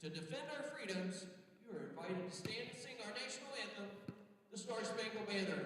To defend our freedoms, you are invited to stand and sing our national anthem, the Star-Spangled Banner.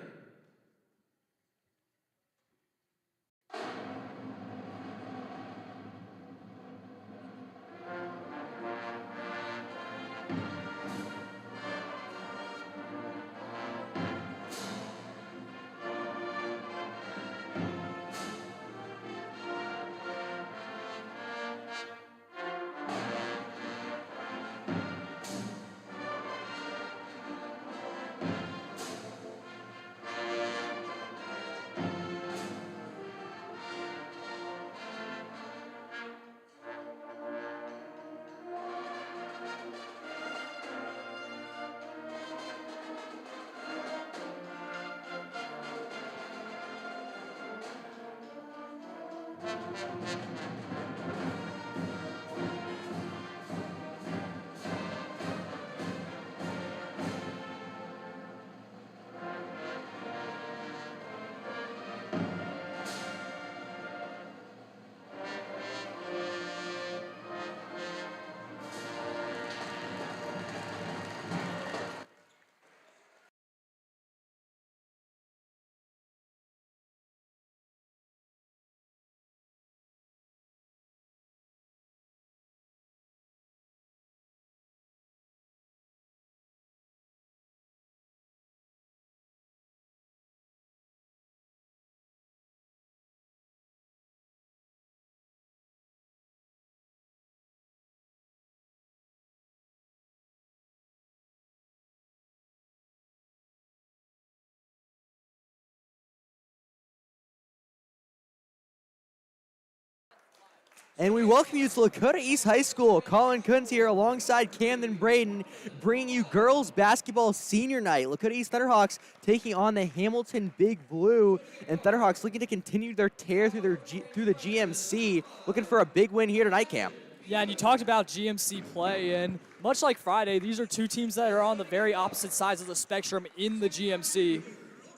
And we welcome you to Lakota East High School. Colin Kuntz here alongside Camden Braden, bringing you girls basketball senior night. Lakota East Thunderhawks taking on the Hamilton Big Blue, and Thunderhawks looking to continue their tear through the GMC, looking for a big win here tonight, Cam. Yeah, and you talked about GMC play, and much like Friday, these are two teams that are on the very opposite sides of the spectrum in the GMC.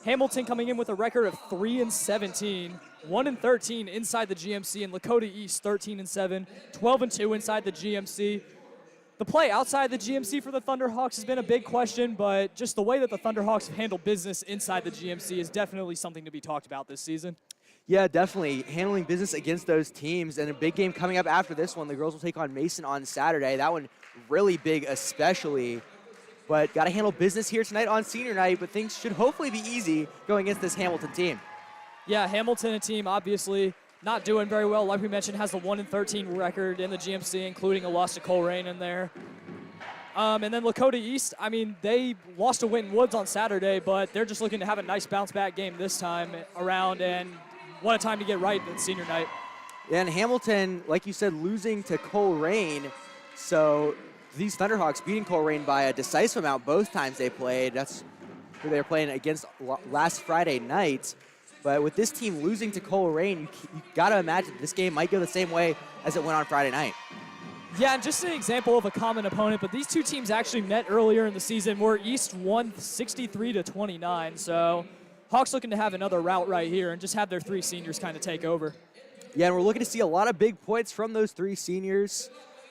Hamilton coming in with a record of 3-17, 1-13 inside the GMC, and Lakota East 13-7, 12-2 inside the GMC. The play outside the GMC for the Thunderhawks has been a big question, but just the way that the Thunderhawks have handled business inside the GMC is definitely something to be talked about this season. Yeah, definitely. Handling business against those teams, and a big game coming up after this one. The girls will take on Mason on Saturday. That one really big especially. But got to handle business here tonight on senior night, but things should hopefully be easy going against this Hamilton team. Yeah, Hamilton, a team obviously not doing very well. Like we mentioned, has a 1-13 record in the GMC, including a loss to Coleraine in there. And then Lakota East, I mean, they lost to Winton Woods on Saturday, but they're just looking to have a nice bounce-back game this time around, and what a time to get right at senior night. And Hamilton, like you said, losing to Coleraine, so these Thunderhawks beating Coleraine by a decisive amount both times they played. That's who they were playing against last Friday night. But with this team losing to Coleraine, you got to imagine this game might go the same way as it went on Friday night. Yeah, and just an example of a common opponent, but these two teams actually met earlier in the season where East won 63-29. So Hawks looking to have another route right here and just have their three seniors kind of take over. Yeah, and we're looking to see a lot of big points from those three seniors.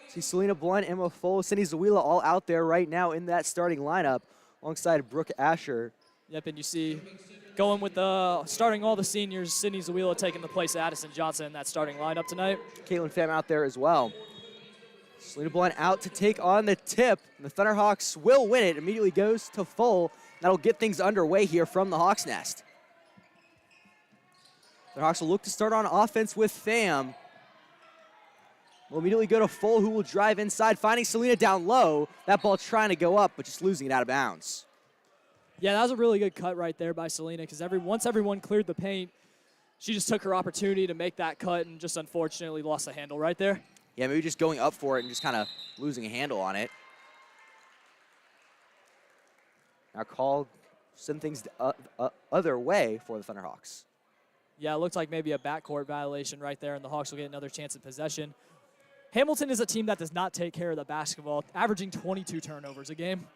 See Selena Blunt, Emma Foles, Cindy Zawila all out there right now in that starting lineup alongside Brooke Asher. Yep, and you see going with starting all the seniors, Cindy Zawila taking the place of Addison Johnson in that starting lineup tonight. Caitlin Pham out there as well. Selena Blunt out to take on the tip. And the Thunderhawks will win it. Immediately goes to full. That'll get things underway here from the Hawks Nest. The Hawks will look to start on offense with Pham. Will immediately go to full, who will drive inside, finding Selena down low. That ball trying to go up, but just losing it out of bounds. Yeah, that was a really good cut right there by Selena, because once everyone cleared the paint, she just took her opportunity to make that cut and just unfortunately lost the handle right there. Yeah, maybe just going up for it and just kind of losing a handle on it. Now call, send things the other way for the Thunderhawks. Yeah, it looks like maybe a backcourt violation right there, and the Hawks will get another chance at possession. Hamilton is a team that does not take care of the basketball, averaging 22 turnovers a game.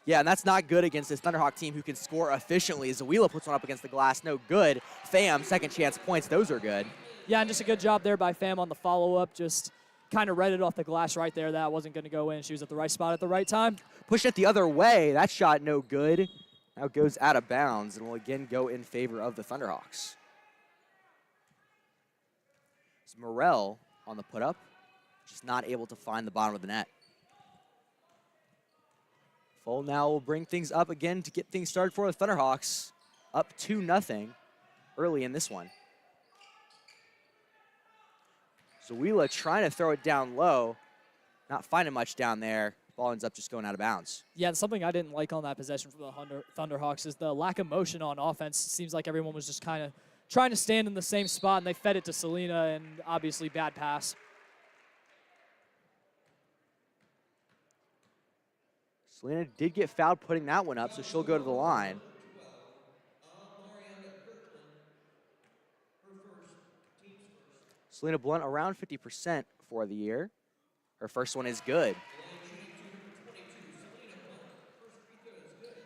Yeah, and that's not good against this Thunderhawk team who can score efficiently. Zawila puts one up against the glass, no good. Pham, second chance points, those are good. Yeah, and just a good job there by Pham on the follow-up, just kind of read it off the glass right there. That wasn't going to go in. She was at the right spot at the right time. Pushed it the other way. That shot no good. Now goes out of bounds and will again go in favor of the Thunderhawks. It's Morel on the put-up, just not able to find the bottom of the net. Full now will bring things up again to get things started for the Thunderhawks. Up 2-0 early in this one. Zawila trying to throw it down low, not finding much down there. Ball ends up just going out of bounds. Yeah, and something I didn't like on that possession from the Thunderhawks is the lack of motion on offense. It seems like everyone was just kind of trying to stand in the same spot, and they fed it to Selena, and obviously bad pass. Selena did get fouled putting that one up, so she'll go to the line. Selena Blunt around 50% for the year. Her first one is good.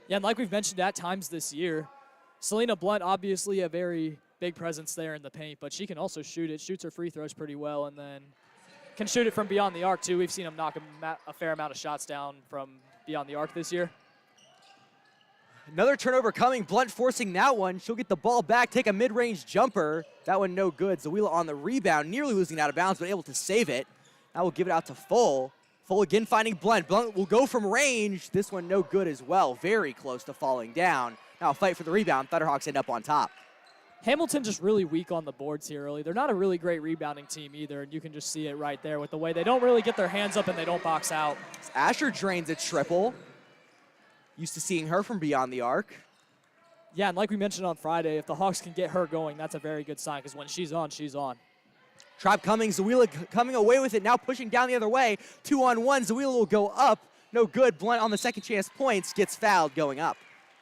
Yeah, and like we've mentioned at times this year, Selena Blunt obviously a very big presence there in the paint, but she can also shoot it, shoots her free throws pretty well, and then can shoot it from beyond the arc too. We've seen them knock a fair amount of shots down from beyond the arc this year. Another turnover coming. Blunt forcing that one. She'll get the ball back, take a mid-range jumper. That one no good. Zawila on the rebound, nearly losing it out of bounds, but able to save it. Now we'll give it out to Full. Full again finding Blunt. Blunt will go from range. This one no good as well. Very close to falling down. Now a fight for the rebound. Thunderhawks end up on top. Hamilton just really weak on the boards here early. They're not a really great rebounding team either, and you can just see it right there with the way they don't really get their hands up and they don't box out. Asher drains a triple. Used to seeing her from beyond the arc. Yeah, and like we mentioned on Friday, if the Hawks can get her going, that's a very good sign because when she's on, she's on. Tribe coming, Zawila coming away with it, now pushing down the other way. 2-on-1, Zawila will go up. No good, Blunt on the second chance points, gets fouled going up.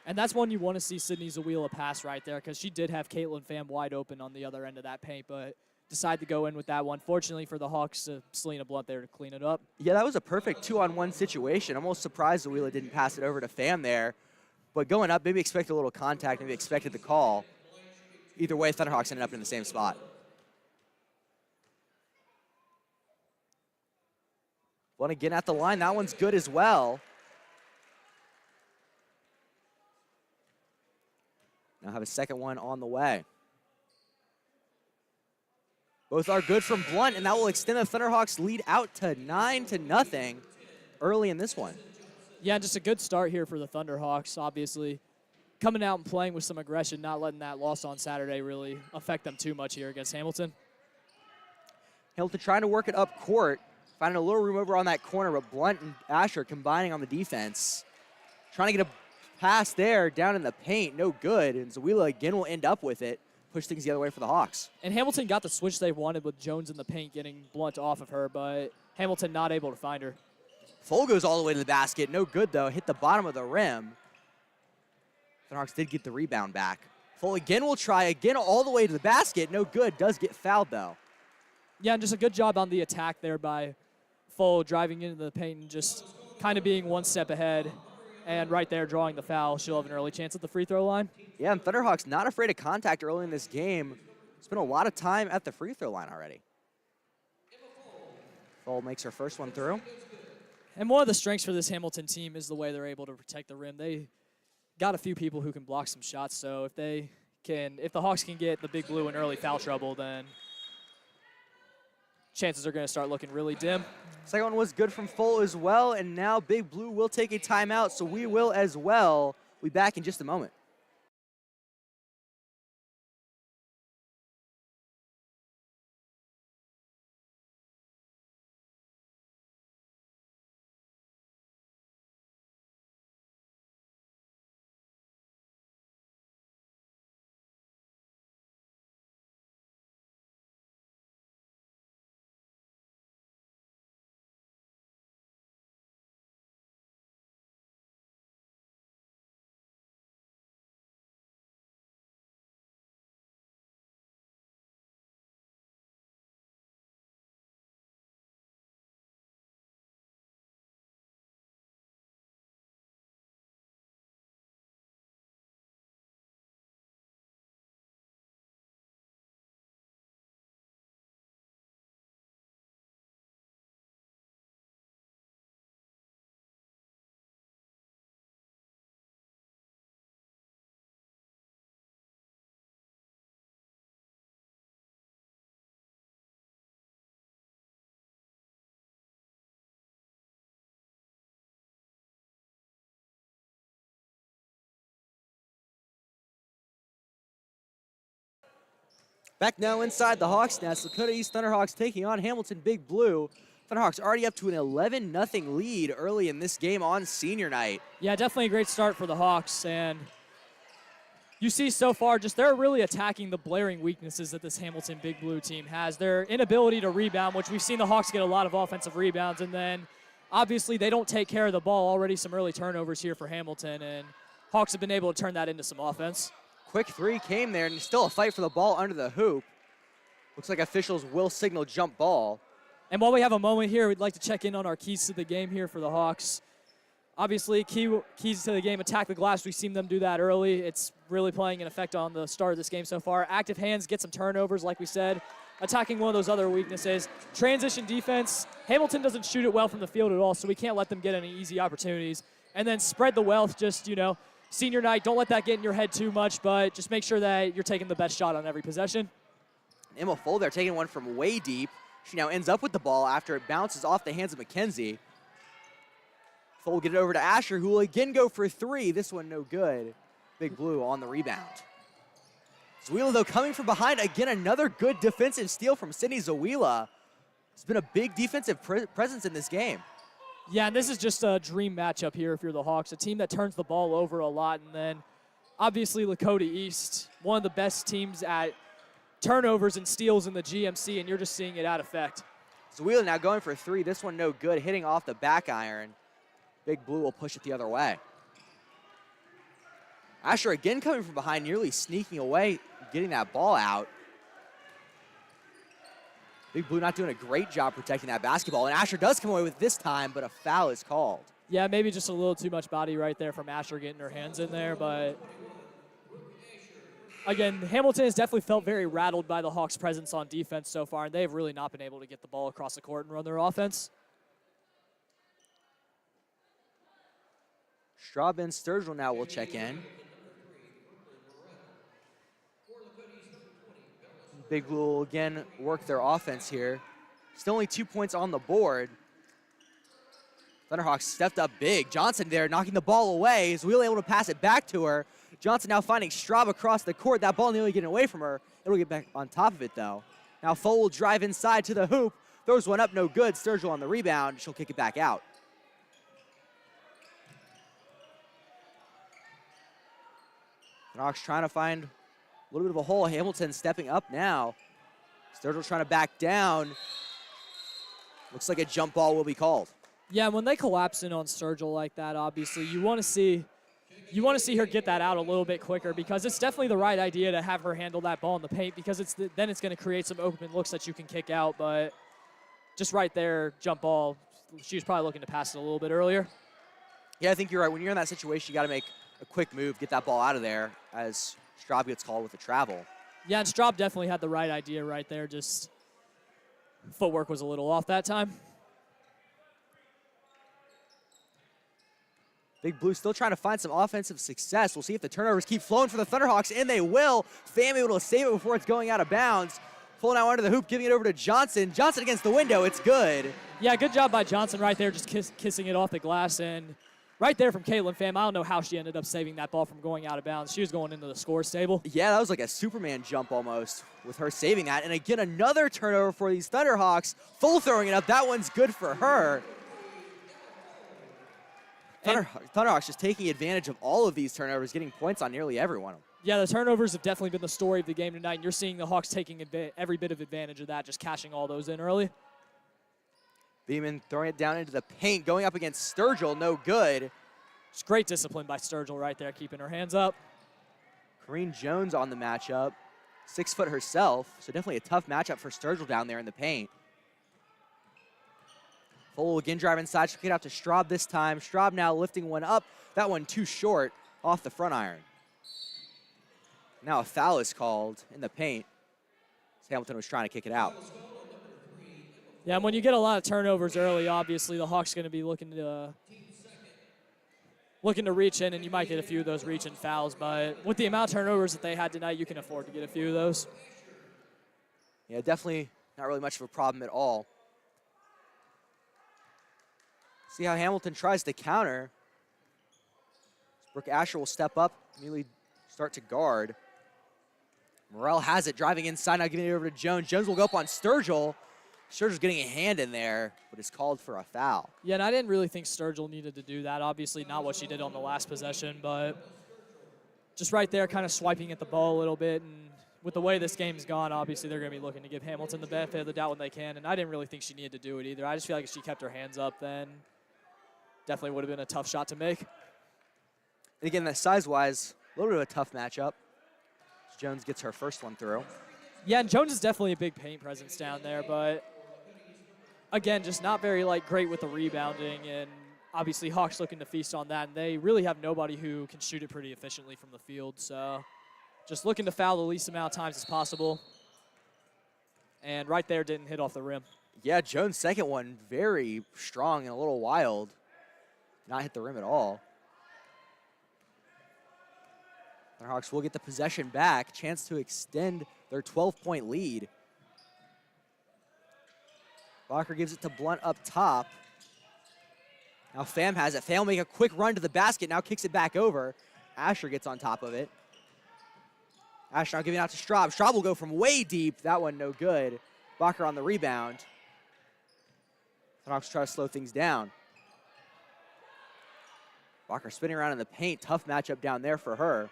And that's one you want to see Sydney Zawila pass right there because she did have Caitlin Pham wide open on the other end of that paint, but decided to go in with that one. Fortunately for the Hawks, Selena Blunt there to clean it up. Yeah, that was a perfect 2-on-1 situation. Almost surprised Zawila didn't pass it over to Pham there. But going up, maybe expected a little contact, maybe expected the call. Either way, Thunderhawks ended up in the same spot. Blunt again at the line. That one's good as well. Now have a second one on the way. Both are good from Blunt, and that will extend the Thunderhawks' lead out to 9-0 early in this one. Yeah, just a good start here for the Thunderhawks, obviously. Coming out and playing with some aggression, not letting that loss on Saturday really affect them too much here against Hamilton. Hamilton trying to work it up court, finding a little room over on that corner, but Blunt and Asher combining on the defense. Trying to get a pass there down in the paint, no good, and Zawila again will end up with it. Push things the other way for the Hawks. And Hamilton got the switch they wanted with Jones in the paint, getting Blunt off of her, but Hamilton not able to find her. Full goes all the way to the basket. No good, though. Hit the bottom of the rim. Thunderhawks did get the rebound back. Full again will try again all the way to the basket. No good. Does get fouled, though. Yeah, and just a good job on the attack there by Full, driving into the paint and just kind of being one step ahead. And right there, drawing the foul. She'll have an early chance at the free throw line. Yeah, and Thunderhawks not afraid of contact early in this game. Spent a lot of time at the free throw line already. Full makes her first one through. And one of the strengths for this Hamilton team is the way they're able to protect the rim. They got a few people who can block some shots, so if the Hawks can get the Big Blue in early foul trouble, then chances are going to start looking really dim. Second one was good from Full as well, and now Big Blue will take a timeout, so we will as well. We'll be back in just a moment. Back now inside the Hawks nest, Lakota East Thunderhawks taking on Hamilton Big Blue. Thunderhawks already up to an 11-0 lead early in this game on senior night. Yeah, definitely a great start for the Hawks, and you see so far just they're really attacking the blaring weaknesses that this Hamilton Big Blue team has. Their inability to rebound, which we've seen the Hawks get a lot of offensive rebounds, and then obviously they don't take care of the ball. Already some early turnovers here for Hamilton, and Hawks have been able to turn that into some offense. Quick three came there, and still a fight for the ball under the hoop. Looks like officials will signal jump ball. And while we have a moment here, we'd like to check in on our keys to the game here for the Hawks. Obviously, keys to the game, attack the glass. We've seen them do that early. It's really playing an effect on the start of this game so far. Active hands, get some turnovers, like we said. Attacking one of those other weaknesses. Transition defense. Hamilton doesn't shoot it well from the field at all, so we can't let them get any easy opportunities. And then spread the wealth, just, senior night, don't let that get in your head too much, but just make sure that you're taking the best shot on every possession. Emma Full there taking one from way deep. She now ends up with the ball after it bounces off the hands of McKenzie. Full will get it over to Asher, who will again go for three. This one no good. Big Blue on the rebound. Zawila, though, coming from behind. Again, another good defensive steal from Sydney Zawila. It's been a big defensive presence in this game. Yeah, and this is just a dream matchup here if you're the Hawks. A team that turns the ball over a lot, and then obviously Lakota East, one of the best teams at turnovers and steals in the GMC, and you're just seeing it at effect. Zawila now going for three. This one no good, hitting off the back iron. Big Blue will push it the other way. Asher again coming from behind, nearly sneaking away, getting that ball out. Big Blue not doing a great job protecting that basketball, and Asher does come away with this time, but a foul is called. Yeah, maybe just a little too much body right there from Asher getting her hands in there, but again, Hamilton has definitely felt very rattled by the Hawks' presence on defense so far, and they've really not been able to get the ball across the court and run their offense. Straub and Sturgill now will check in. Big Blue will again work their offense here. Still only 2 points on the board. Thunderhawks stepped up big. Johnson there knocking the ball away. Is Wheel able to pass it back to her. Johnson now finding Straub across the court. That ball nearly getting away from her. It'll get back on top of it though. Now Foe will drive inside to the hoop. Throws one up, no good. Sturgill on the rebound. She'll kick it back out. Thunderhawks trying to find a little bit of a hole. Hamilton stepping up now. Sturgill trying to back down. Looks like a jump ball will be called. Yeah, when they collapse in on Sturgill like that, obviously, you want to see her get that out a little bit quicker, because it's definitely the right idea to have her handle that ball in the paint, because then it's going to create some open looks that you can kick out. But just right there, jump ball, she was probably looking to pass it a little bit earlier. Yeah, I think you're right. When you're in that situation, you got to make a quick move, get that ball out of there as Straub gets called with the travel. Yeah, and Straub definitely had the right idea right there. Just footwork was a little off that time. Big Blue still trying to find some offensive success. We'll see if the turnovers keep flowing for the Thunderhawks, and they will. Pham able to save it before it's going out of bounds. Full now under the hoop, giving it over to Johnson. Johnson against the window. It's good. Yeah, good job by Johnson right there, just kissing it off the glass. And right there from Caitlin Pham, I don't know how she ended up saving that ball from going out of bounds. She was going into the scores table. Yeah, that was like a Superman jump almost with her saving that. And again, another turnover for these Thunderhawks. Full throwing it up. That one's good for her. Thunderhawks just taking advantage of all of these turnovers, getting points on nearly every one of them. Yeah, the turnovers have definitely been the story of the game tonight, and you're seeing the Hawks taking every bit of advantage of that, just cashing all those in early. Beeman throwing it down into the paint, going up against Sturgill, no good. Just great discipline by Sturgill right there, keeping her hands up. Corrine Jones on the matchup, 6 foot herself, so definitely a tough matchup for Sturgill down there in the paint. Full will again drive inside. She'll get out to Straub this time. Straub now lifting one up. That one too short off the front iron. Now a foul is called in the paint. Hamilton was trying to kick it out. Yeah, and when you get a lot of turnovers early, obviously the Hawks going to be looking to reach in, and you might get a few of those reach-in fouls. But with the amount of turnovers that they had tonight, you can afford to get a few of those. Yeah, definitely not really much of a problem at all. See how Hamilton tries to counter. Brooke Asher will step up, immediately start to guard. Morrell has it, driving inside, now giving it over to Jones. Jones will go up on Sturgill. Sturgill's getting a hand in there, but is called for a foul. Yeah, and I didn't really think Sturgill needed to do that. Obviously not what she did on the last possession, but just right there kind of swiping at the ball a little bit. And with the way this game's gone, obviously they're going to be looking to give Hamilton the benefit of the doubt when they can. And I didn't really think she needed to do it either. I just feel like if she kept her hands up, then definitely would have been a tough shot to make. And again, that size-wise, a little bit of a tough matchup. Jones gets her first one through. Yeah, and Jones is definitely a big paint presence down there, but again, just not very great with the rebounding, and obviously Hawks looking to feast on that, and they really have nobody who can shoot it pretty efficiently from the field, so just looking to foul the least amount of times as possible. And right there, didn't hit off the rim. Yeah, Jones' second one, very strong and a little wild. Not hit the rim at all. Thunderhawks will get the possession back. Chance to extend their 12-point lead. Blocker gives it to Blunt up top. Now Pham has it. Pham will make a quick run to the basket. Now kicks it back over. Asher gets on top of it. Asher now giving it out to Straub. Straub will go from way deep. That one no good. Blocker on the rebound. Thunderhawks try to slow things down. Blocker spinning around in the paint. Tough matchup down there for her.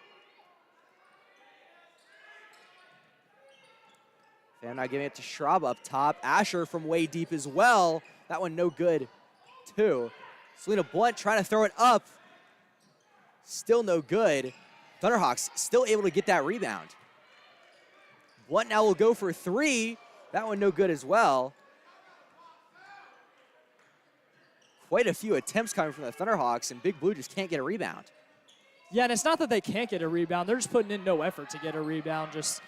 Pham now giving it to Straub up top. Asher from way deep as well. That one no good too. Selena Blunt trying to throw it up. Still no good. Thunderhawks still able to get that rebound. Blunt now will go for three. That one no good as well. Quite a few attempts coming from the Thunderhawks, and Big Blue just can't get a rebound. Yeah, and it's not that they can't get a rebound. They're just putting in no effort to get a rebound. Just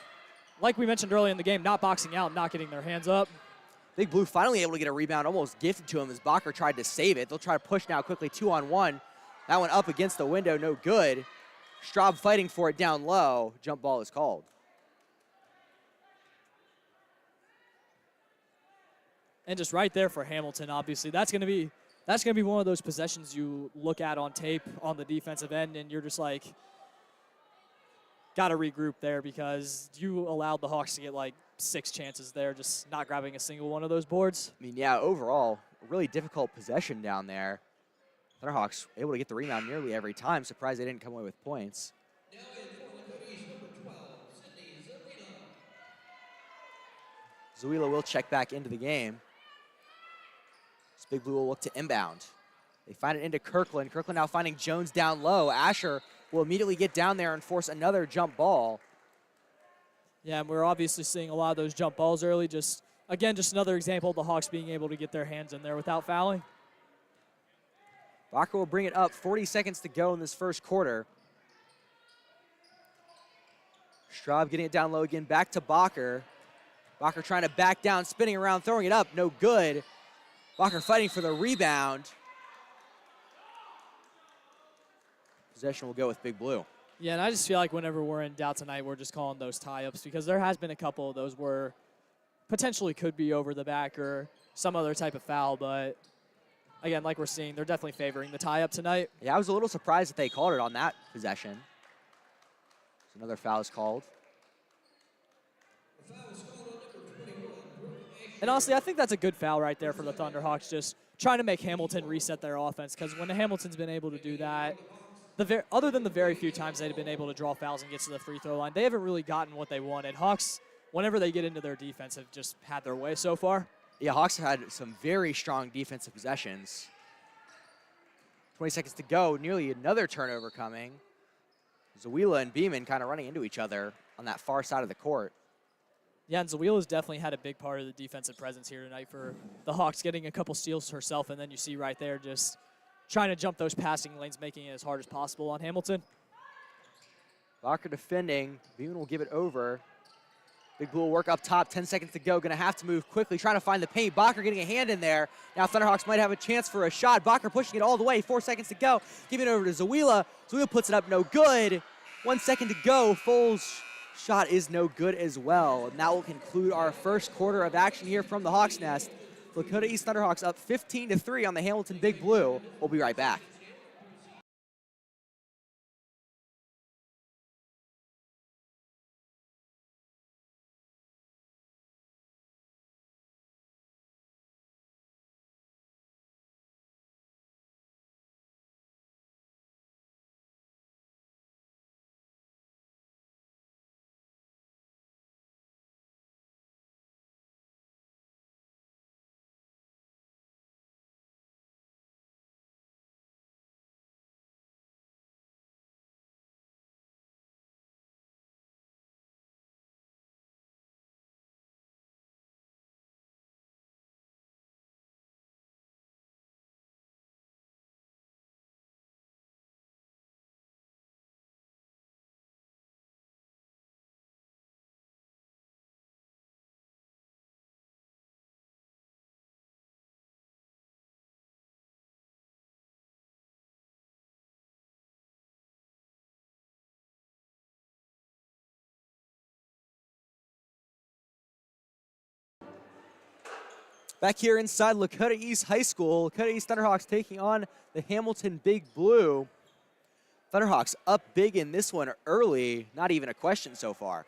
like we mentioned earlier in the game, not boxing out, not getting their hands up. Big Blue finally able to get a rebound, almost gifted to him as Bacher tried to save it. They'll try to push now quickly, 2-on-1. That one up against the window, no good. Straub fighting for it down low. Jump ball is called. And just right there for Hamilton, obviously. That's going to be one of those possessions you look at on tape on the defensive end, and you're just like, got to regroup there because you allowed the Hawks to get 6 chances there, just not grabbing a single one of those boards. I mean, yeah, overall, a really difficult possession down there. Thunderhawks able to get the rebound nearly every time. Surprised they didn't come away with points. Now in for Lakota East, number 12, Sydney Zawila. Zawila will check back into the game. This Big Blue will look to inbound. They find it into Kirkland. Kirkland now finding Jones down low. Asher will immediately get down there and force another jump ball. Yeah, and we're obviously seeing a lot of those jump balls early. Just another example of the Hawks being able to get their hands in there without fouling. Bacher will bring it up. 40 seconds to go in this first quarter. Straub getting it down low again. Back to Bacher. Bacher trying to back down, spinning around, throwing it up. No good. Bacher fighting for the rebound. Possession will go with Big Blue. Yeah, and I just feel like whenever we're in doubt tonight, we're just calling those tie-ups because there has been a couple of those where potentially could be over the back or some other type of foul, but again, like we're seeing, they're definitely favoring the tie-up tonight. Yeah, I was a little surprised that they called it on that possession. So another foul is called. And honestly, I think that's a good foul right there for the Thunderhawks, just trying to make Hamilton reset their offense because when Hamilton's been able to do that, other than the very few times they've been able to draw fouls and get to the free throw line, they haven't really gotten what they wanted. Hawks, whenever they get into their defense, have just had their way so far. Yeah, Hawks have had some very strong defensive possessions. 20 seconds to go, nearly another turnover coming. Zawila and Beeman kind of running into each other on that far side of the court. Yeah, and Zawila's definitely had a big part of the defensive presence here tonight for the Hawks, getting a couple steals herself, and then you see right there just trying to jump those passing lanes, making it as hard as possible on Hamilton. Bacher defending. Beeman will give it over. Big Blue will work up top. 10 seconds to go. Going to have to move quickly, trying to find the paint. Bacher getting a hand in there. Now Thunderhawks might have a chance for a shot. Bacher pushing it all the way. 4 seconds to go. Giving it over to Zawila. Zawila puts it up. No good. 1 second to go. Foles' shot is no good as well. And that will conclude our first quarter of action here from the Hawks Nest. Lakota East Thunderhawks up 15-3 on the Hamilton Big Blue. We'll be right back. Back here inside Lakota East High School, Lakota East Thunderhawks taking on the Hamilton Big Blue. Thunderhawks up big in this one early, not even a question so far.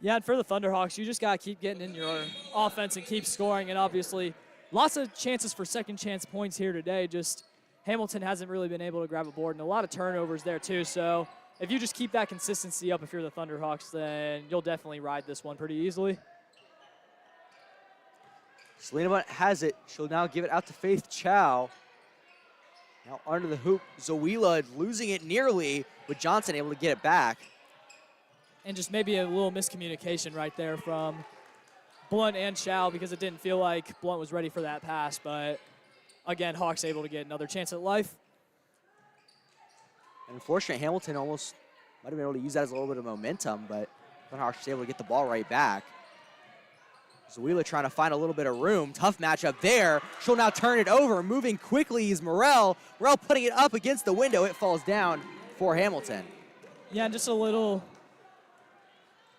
Yeah, and for the Thunderhawks, you just got to keep getting in your offense and keep scoring. And obviously, lots of chances for second chance points here today. Just Hamilton hasn't really been able to grab a board, and a lot of turnovers there too. So if you just keep that consistency up if you're the Thunderhawks, then you'll definitely ride this one pretty easily. Selena Blunt has it. She'll now give it out to Faith Chow. Now under the hoop, Zawila losing it nearly, with Johnson able to get it back. And just maybe a little miscommunication right there from Blunt and Chow, because it didn't feel like Blunt was ready for that pass. But again, Hawks able to get another chance at life. And unfortunately, Hamilton almost might have been able to use that as a little bit of momentum, but Thunderhawks was able to get the ball right back. Zawila trying to find a little bit of room. Tough matchup there. She'll now turn it over. Moving quickly is Morel. Morel putting it up against the window. It falls down for Hamilton. Yeah, and just a little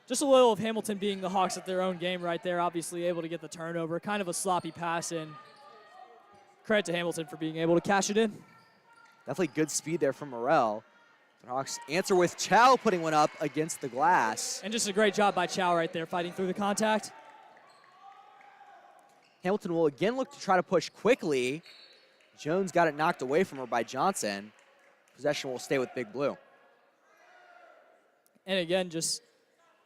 of Hamilton being the Hawks at their own game right there. Obviously able to get the turnover. Kind of a sloppy pass, and credit to Hamilton for being able to cash it in. Definitely good speed there from Morel. The Hawks answer with Chow putting one up against the glass. And just a great job by Chow right there, fighting through the contact. Hamilton will again look to try to push quickly. Jones got it knocked away from her by Johnson. Possession will stay with Big Blue. And again, just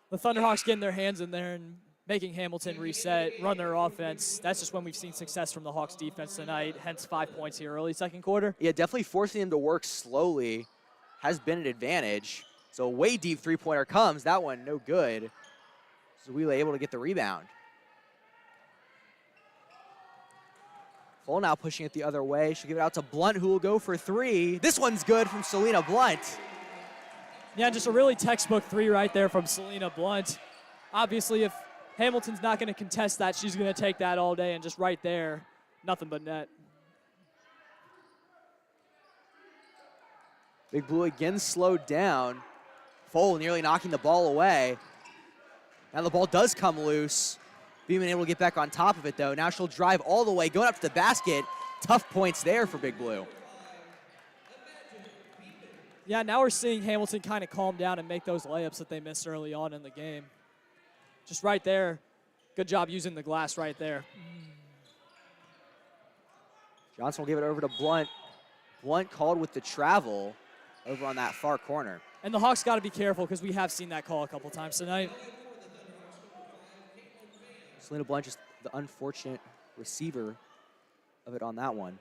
the Thunderhawks getting their hands in there and making Hamilton reset, run their offense. That's just when we've seen success from the Hawks defense tonight, hence 5 points here early second quarter. Yeah, definitely forcing them to work slowly has been an advantage. So a way deep three-pointer comes. That one no good. Zawila able to get the rebound. Full now pushing it the other way. She'll give it out to Blunt, who will go for three. This one's good from Selena Blunt. Yeah, just a really textbook three right there from Selena Blunt. Obviously, if Hamilton's not going to contest that, she's going to take that all day, and just right there, nothing but net. Big Blue again slowed down. Full nearly knocking the ball away. Now the ball does come loose. Beeman able to get back on top of it, though. Now she'll drive all the way, going up to the basket. Tough points there for Big Blue. Yeah, now we're seeing Hamilton kind of calm down and make those layups that they missed early on in the game. Just right there. Good job using the glass right there. Johnson will give it over to Blunt. Blunt called with the travel over on that far corner. And the Hawks got to be careful, because we have seen that call a couple times tonight. Selena Blunt just the unfortunate receiver of it on that one.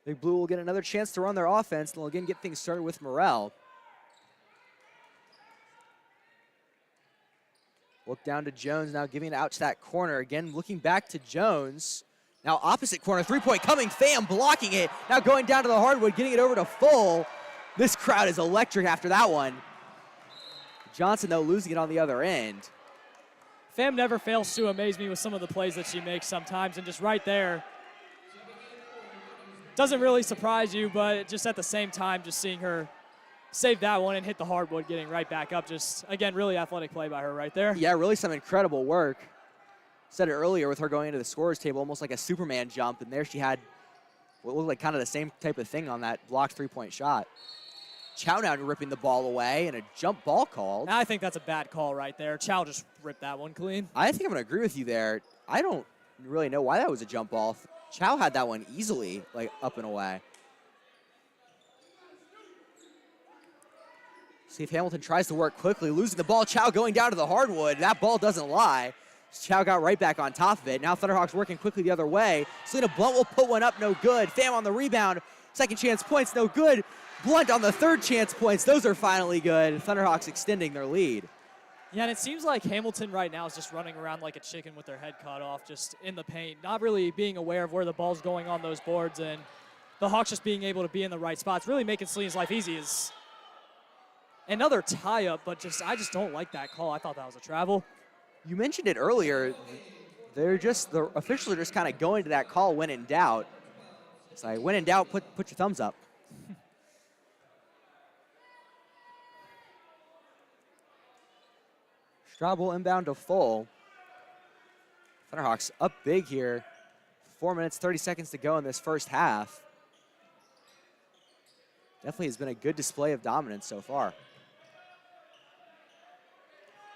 Big Blue will get another chance to run their offense, and they'll again get things started with Morel. Look down to Jones, now giving it out to that corner. Again, looking back to Jones. Now opposite corner, three-point coming, Pham blocking it. Now going down to the hardwood, getting it over to Full. This crowd is electric after that one. Johnson, though, losing it on the other end. Pham never fails to amaze me with some of the plays that she makes sometimes, and just right there, doesn't really surprise you, but just at the same time, just seeing her save that one and hit the hardwood, getting right back up. Just, again, really athletic play by her right there. Yeah, really some incredible work. Said it earlier with her going into the scorer's table, almost like a Superman jump, and there she had what looked like kind of the same type of thing on that blocked three-point shot. Chow now ripping the ball away, and a jump ball called. I think that's a bad call right there. Chow just ripped that one clean. I think I'm going to agree with you there. I don't really know why that was a jump ball. Chow had that one easily, like, up and away. See if Hamilton tries to work quickly, losing the ball. Chow going down to the hardwood. That ball doesn't lie. Chow got right back on top of it. Now Thunderhawks working quickly the other way. Selena Blunt will put one up, no good. Pham on the rebound. Second chance points, no good. Blunt on the third chance points. Those are finally good. Thunderhawks extending their lead. Yeah, and it seems like Hamilton right now is just running around like a chicken with their head cut off, just in the paint, not really being aware of where the ball's going on those boards, and the Hawks just being able to be in the right spots, really making Selena's life easy. Is another tie-up, but I just don't like that call. I thought that was a travel. You mentioned it earlier. The officials are just kind of going to that call when in doubt. It's like, when in doubt, put your thumbs up. Straub will inbound to Full. Thunderhawks up big here. 4 minutes, 30 seconds to go in this first half. Definitely has been a good display of dominance so far.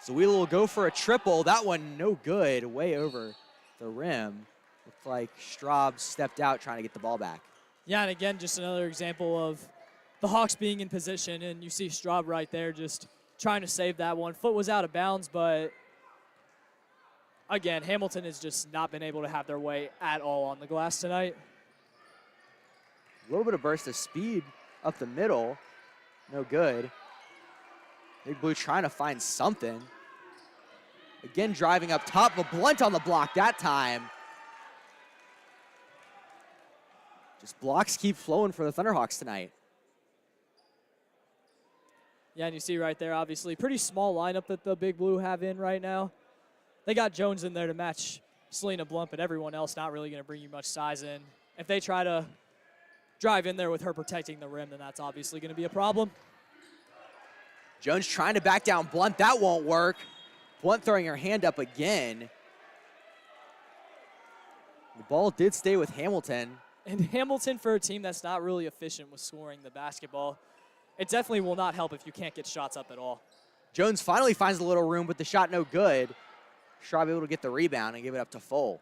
Zawila will go for a triple. That one no good, way over the rim. Looked like Straub stepped out trying to get the ball back. Yeah, and again, just another example of the Hawks being in position, and you see Straub right there just trying to save that one. Foot was out of bounds, but again, Hamilton has just not been able to have their way at all on the glass tonight. A little bit of burst of speed up the middle, no good. Big Blue trying to find something. Again, driving up top, but Blunt on the block that time. Just blocks keep flowing for the Thunderhawks tonight. Yeah, and you see right there, obviously, pretty small lineup that the Big Blue have in right now. They got Jones in there to match Selena Blunt, but everyone else not really going to bring you much size in. If they try to drive in there with her protecting the rim, then that's obviously going to be a problem. Jones trying to back down Blunt. That won't work. Blunt throwing her hand up again. The ball did stay with Hamilton. And Hamilton, for a team that's not really efficient with scoring the basketball, it definitely will not help if you can't get shots up at all. Jones finally finds a little room, but the shot no good. Straub able to get the rebound and give it up to Full.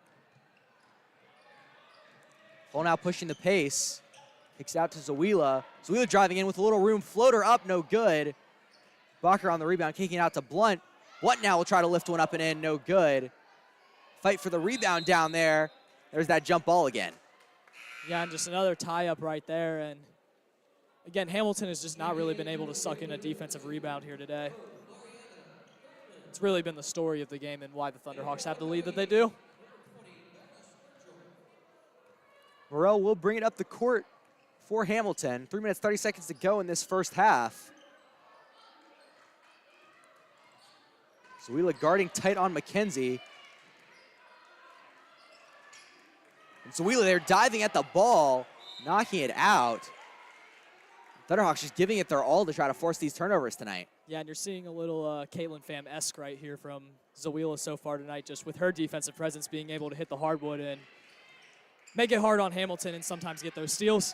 Full now pushing the pace. Kicks it out to Zawila. Zawila driving in with a little room. Floater up, no good. Bacher on the rebound, kicking it out to Blunt. Blunt now will try to lift one up and in, no good. Fight for the rebound down there. There's that jump ball again. Yeah, and just another tie-up right there. And again, Hamilton has just not really been able to suck in a defensive rebound here today. It's really been the story of the game and why the Thunderhawks have the lead that they do. Morrell will bring it up the court for Hamilton. 3 minutes, 30 seconds to go in this first half. Zawila guarding tight on McKenzie. And Zawila there diving at the ball, knocking it out. Thunderhawks just giving it their all to try to force these turnovers tonight. Yeah, and you're seeing a little Caitlin Pham-esque right here from Zawila so far tonight, just with her defensive presence being able to hit the hardwood and make it hard on Hamilton and sometimes get those steals.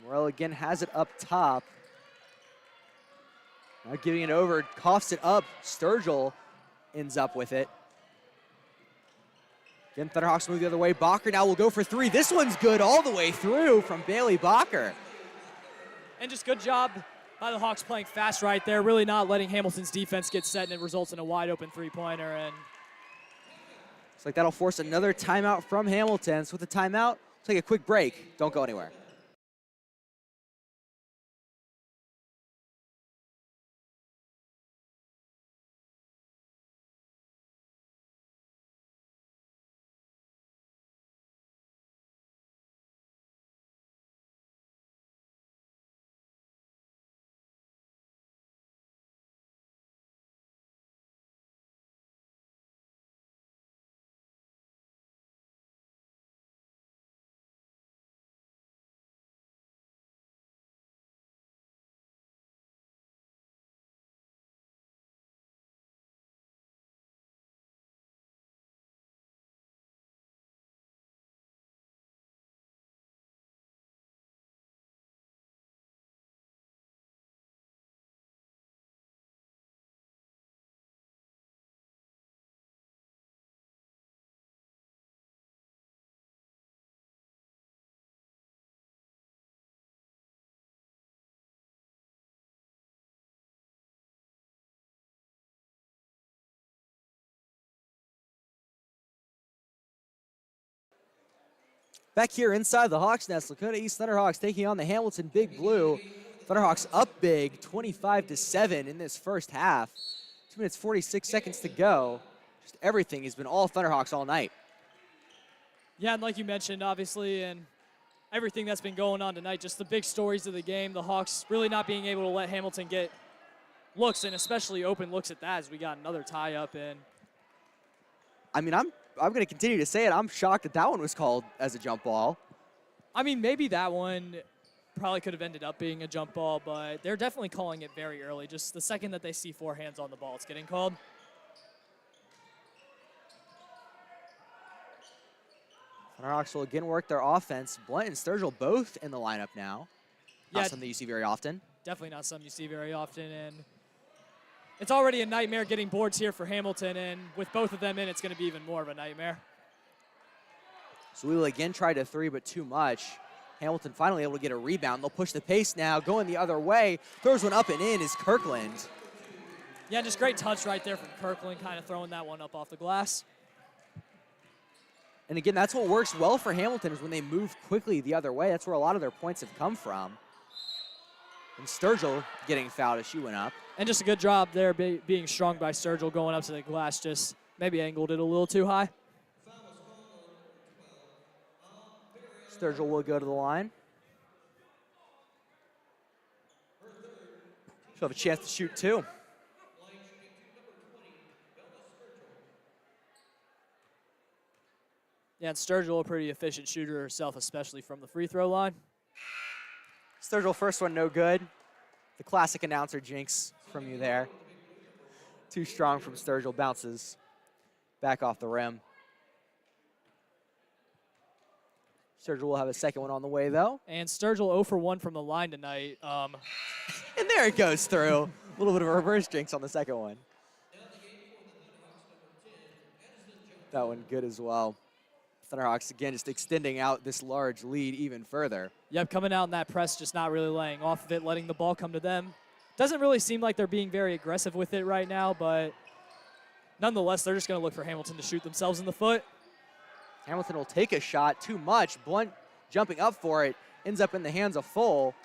Morrell again has it up top. Now giving it over, coughs it up. Sturgill ends up with it. Again, Thunderhawks move the other way. Bacher now will go for three. This one's good all the way through from Bailey Bacher. And just good job by the Hawks playing fast right there, really not letting Hamilton's defense get set, and it results in a wide open three-pointer. And looks like that'll force another timeout from Hamilton. So with the timeout, we'll take a quick break. Don't go anywhere. Back here inside the Hawks nest, Lakota East Thunderhawks taking on the Hamilton Big Blue. Thunderhawks up big, 25-7 in this first half. 2 minutes, 46 seconds to go. Just everything has been all Thunderhawks all night. yeah, and like you mentioned, obviously, and everything that's been going on tonight, just the big stories of the game, the Hawks really not being able to let Hamilton get looks, and especially open looks at that, as we got another tie-up. And I mean, I'm going to continue to say it. I'm shocked that that one was called as a jump ball. I mean, maybe that one probably could have ended up being a jump ball, but they're definitely calling it very early. Just the second that they see four hands on the ball, it's getting called. Thunderhawks will again work their offense. Blunt and Sturgill both in the lineup now. Not Yeah. something you see very often. Definitely not something you see very often, and it's already a nightmare getting boards here for Hamilton, and with both of them in, it's going to be even more of a nightmare. So we will again try to three, but too much. Hamilton finally able to get a rebound. They'll push the pace now, going the other way. Throws one up and in is Kirkland. Yeah, just great touch right there from Kirkland, kind of throwing that one up off the glass. And again, that's what works well for Hamilton is when they move quickly the other way. That's where a lot of their points have come from. And Sturgill getting fouled as she went up. And just a good job there being strong by Sturgill going up to the glass, just maybe angled it a little too high. Sturgill will go to the line. She'll have a chance to shoot two. Yeah, and Sturgill, a pretty efficient shooter herself, especially from the free throw line. Sturgill, first one no good. The classic announcer jinx from you there. Too strong from Sturgill, bounces back off the rim. Sturgill will have a second one on the way, though. And Sturgill 0 for 1 from the line tonight. And there it goes through. A little bit of a reverse jinx on the second one. That one good as well. Thunderhawks, again, just extending out this large lead even further. Yep, coming out in that press, just not really laying off of it, letting the ball come to them. Doesn't really seem like they're being very aggressive with it right now, but nonetheless, they're just going to look for Hamilton to shoot themselves in the foot. Hamilton will take a shot, too much. Blunt jumping up for it, ends up in the hands of Full.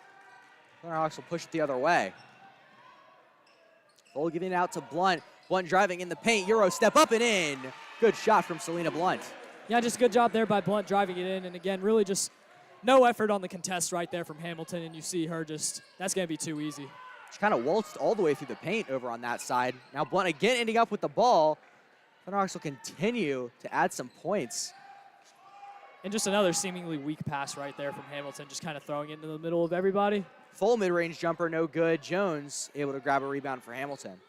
Thunderhawks will push it the other way. Full giving it out to Blunt. Blunt driving in the paint, Euro step up and in. Good shot from Selena Blunt. Yeah, just good job there by Blunt driving it in. And again, really just no effort on the contest right there from Hamilton. And you see her just, that's going to be too easy. She kind of waltzed all the way through the paint over on that side. Now Blunt again ending up with the ball. Thunderhawks will continue to add some points. And just another seemingly weak pass right there from Hamilton, just kind of throwing it into the middle of everybody. Full mid-range jumper, no good. Jones able to grab a rebound for Hamilton.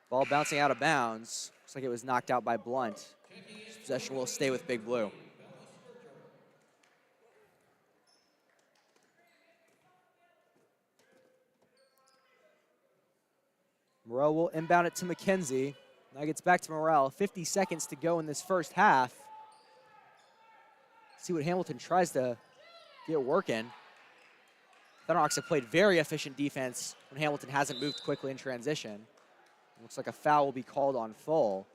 Ball bouncing out of bounds. Looks like it was knocked out by Blunt. Possession will stay with Big Blue. Morrell will inbound it to McKenzie. Now gets back to Morrell. 50 seconds to go in this first half. See what Hamilton tries to get working. Thunderhawks have played very efficient defense when Hamilton hasn't moved quickly in transition. Looks like a foul will be called on Full.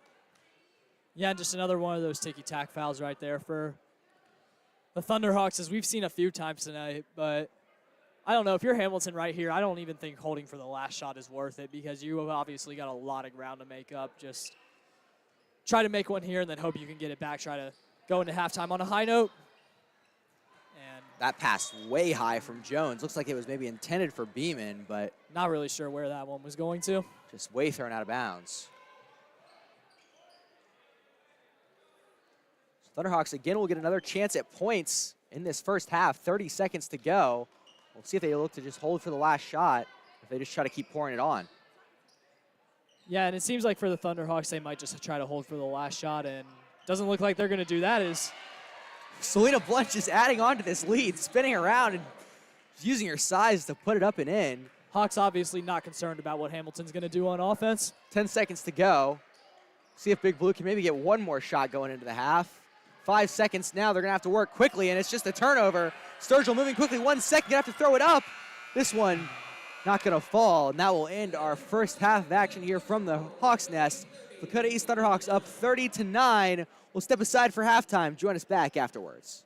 Yeah, just another one of those ticky-tack fouls right there for the Thunderhawks, as we've seen a few times tonight. But I don't know, if you're Hamilton right here, I don't even think holding for the last shot is worth it because you have obviously got a lot of ground to make up. Just try to make one here and then hope you can get it back. Try to go into halftime on a high note. And that pass way high from Jones. Looks like it was maybe intended for Beeman, but not really sure where that one was going to. Just way thrown out of bounds. Thunderhawks again will get another chance at points in this first half. 30 seconds to go. We'll see if they look to just hold for the last shot, if they just try to keep pouring it on. Yeah, and it seems like for the Thunderhawks, they might just try to hold for the last shot, and doesn't look like they're going to do that. Is Selena Blunt just adding on to this lead, spinning around and using her size to put it up and in. Hawks obviously not concerned about what Hamilton's going to do on offense. 10 seconds to go. See if Big Blue can maybe get one more shot going into the half. 5 seconds now. They're going to have to work quickly, and it's just a turnover. Sturgill moving quickly. 1 second. Going to have to throw it up. This one not going to fall, and that will end our first half of action here from the Hawks Nest. Lakota East Thunderhawks up 30-9. We'll step aside for halftime. Join us back afterwards.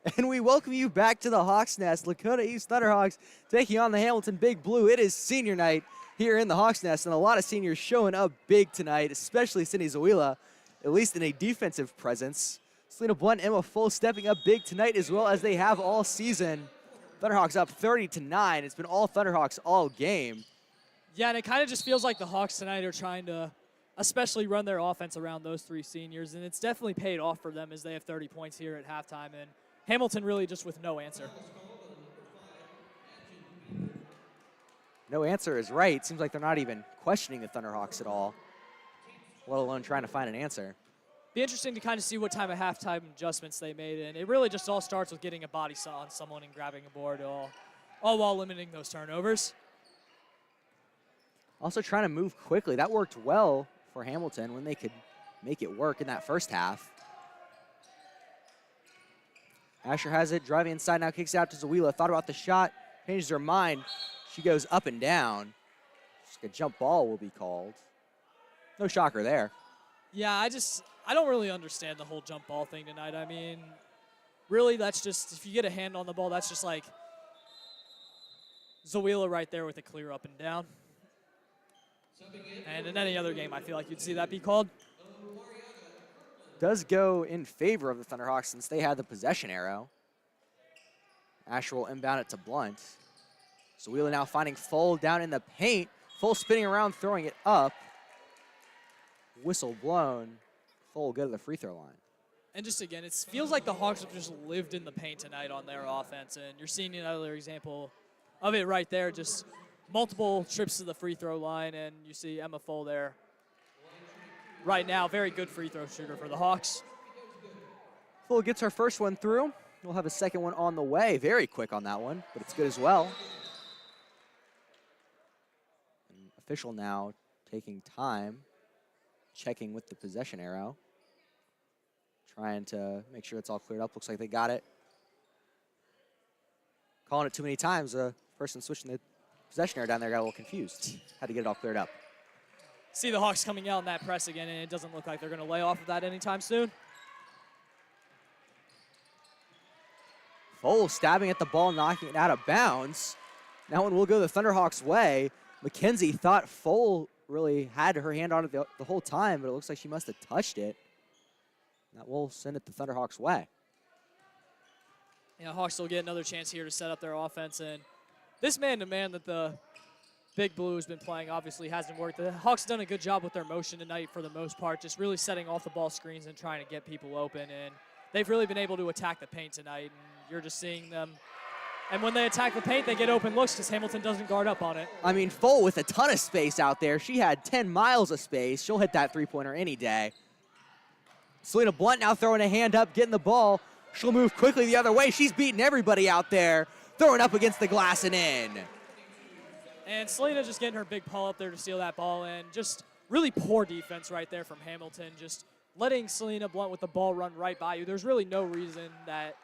And we welcome you back to the Hawks Nest. Lakota East Thunderhawks taking on the Hamilton Big Blue. It is senior night here in the Hawks Nest, and a lot of seniors showing up big tonight, especially Cindy Zawila, at least in a defensive presence. Selena Blunt and Emma Full stepping up big tonight as well as they have all season. Thunderhawks up 30-9. It's been all Thunderhawks all game. Yeah, and it kind of just feels like the Hawks tonight are trying to especially run their offense around those three seniors, and it's definitely paid off for them as they have 30 points here at halftime, and Hamilton really just with no answer. No answer is right. Seems like they're not even questioning the Thunderhawks at all, let alone trying to find an answer. Be interesting to kind of see what time of halftime adjustments they made, and it really just all starts with getting a body saw on someone and grabbing a board, all while limiting those turnovers. Also trying to move quickly. That worked well for Hamilton when they could make it work in that first half. Asher has it, driving inside, now kicks it out to Zawila. Thought about the shot, changes her mind. She goes up and down. Just a jump ball will be called. No shocker there. Yeah, I don't really understand the whole jump ball thing tonight. I mean, really, that's just, if you get a hand on the ball, that's just like Zawila right there with a clear up and down. And in any other game, I feel like you'd see that be called. Does go in favor of the Thunderhawks since they had the possession arrow. Asher will inbound it to Blunt. Zawila now finding Full down in the paint. Full spinning around, throwing it up. Whistle blown. Full go to the free throw line. And just again, it feels like the Hawks have just lived in the paint tonight on their offense, and you're seeing another example of it right there. Just multiple trips to the free throw line, and you see Emma Full there. Right now, very good free throw shooter for the Hawks. Full gets her first one through. We'll have a second one on the way. Very quick on that one, but it's good as well. An official now taking time, checking with the possession arrow, trying to make sure it's all cleared up. Looks like they got it. Calling it too many times. The person switching the possession arrow down there got a little confused. Had to get it all cleared up. See the Hawks coming out in that press again, and it doesn't look like they're going to lay off of that anytime soon. Full stabbing at the ball, knocking it out of bounds. That one will go the Thunderhawks' way. Mackenzie thought Full really had her hand on it the whole time, but it looks like she must have touched it. That will send it the Thunderhawks' way. Yeah, Hawks will get another chance here to set up their offense, and this man-to-man that the Big Blue has been playing obviously hasn't worked. The Hawks have done a good job with their motion tonight for the most part, just really setting off the ball screens and trying to get people open, and they've really been able to attack the paint tonight, and you're just seeing them. And when they attack the paint, they get open looks because Hamilton doesn't guard up on it. I mean, Full with a ton of space out there. She had 10 miles of space. She'll hit that three-pointer any day. Selena Blunt now throwing a hand up, getting the ball. She'll move quickly the other way. She's beating everybody out there, throwing up against the glass and in. And Selena just getting her big pull up there to steal that ball, and just really poor defense right there from Hamilton, just letting Selena Blunt with the ball run right by you. There's really no reason that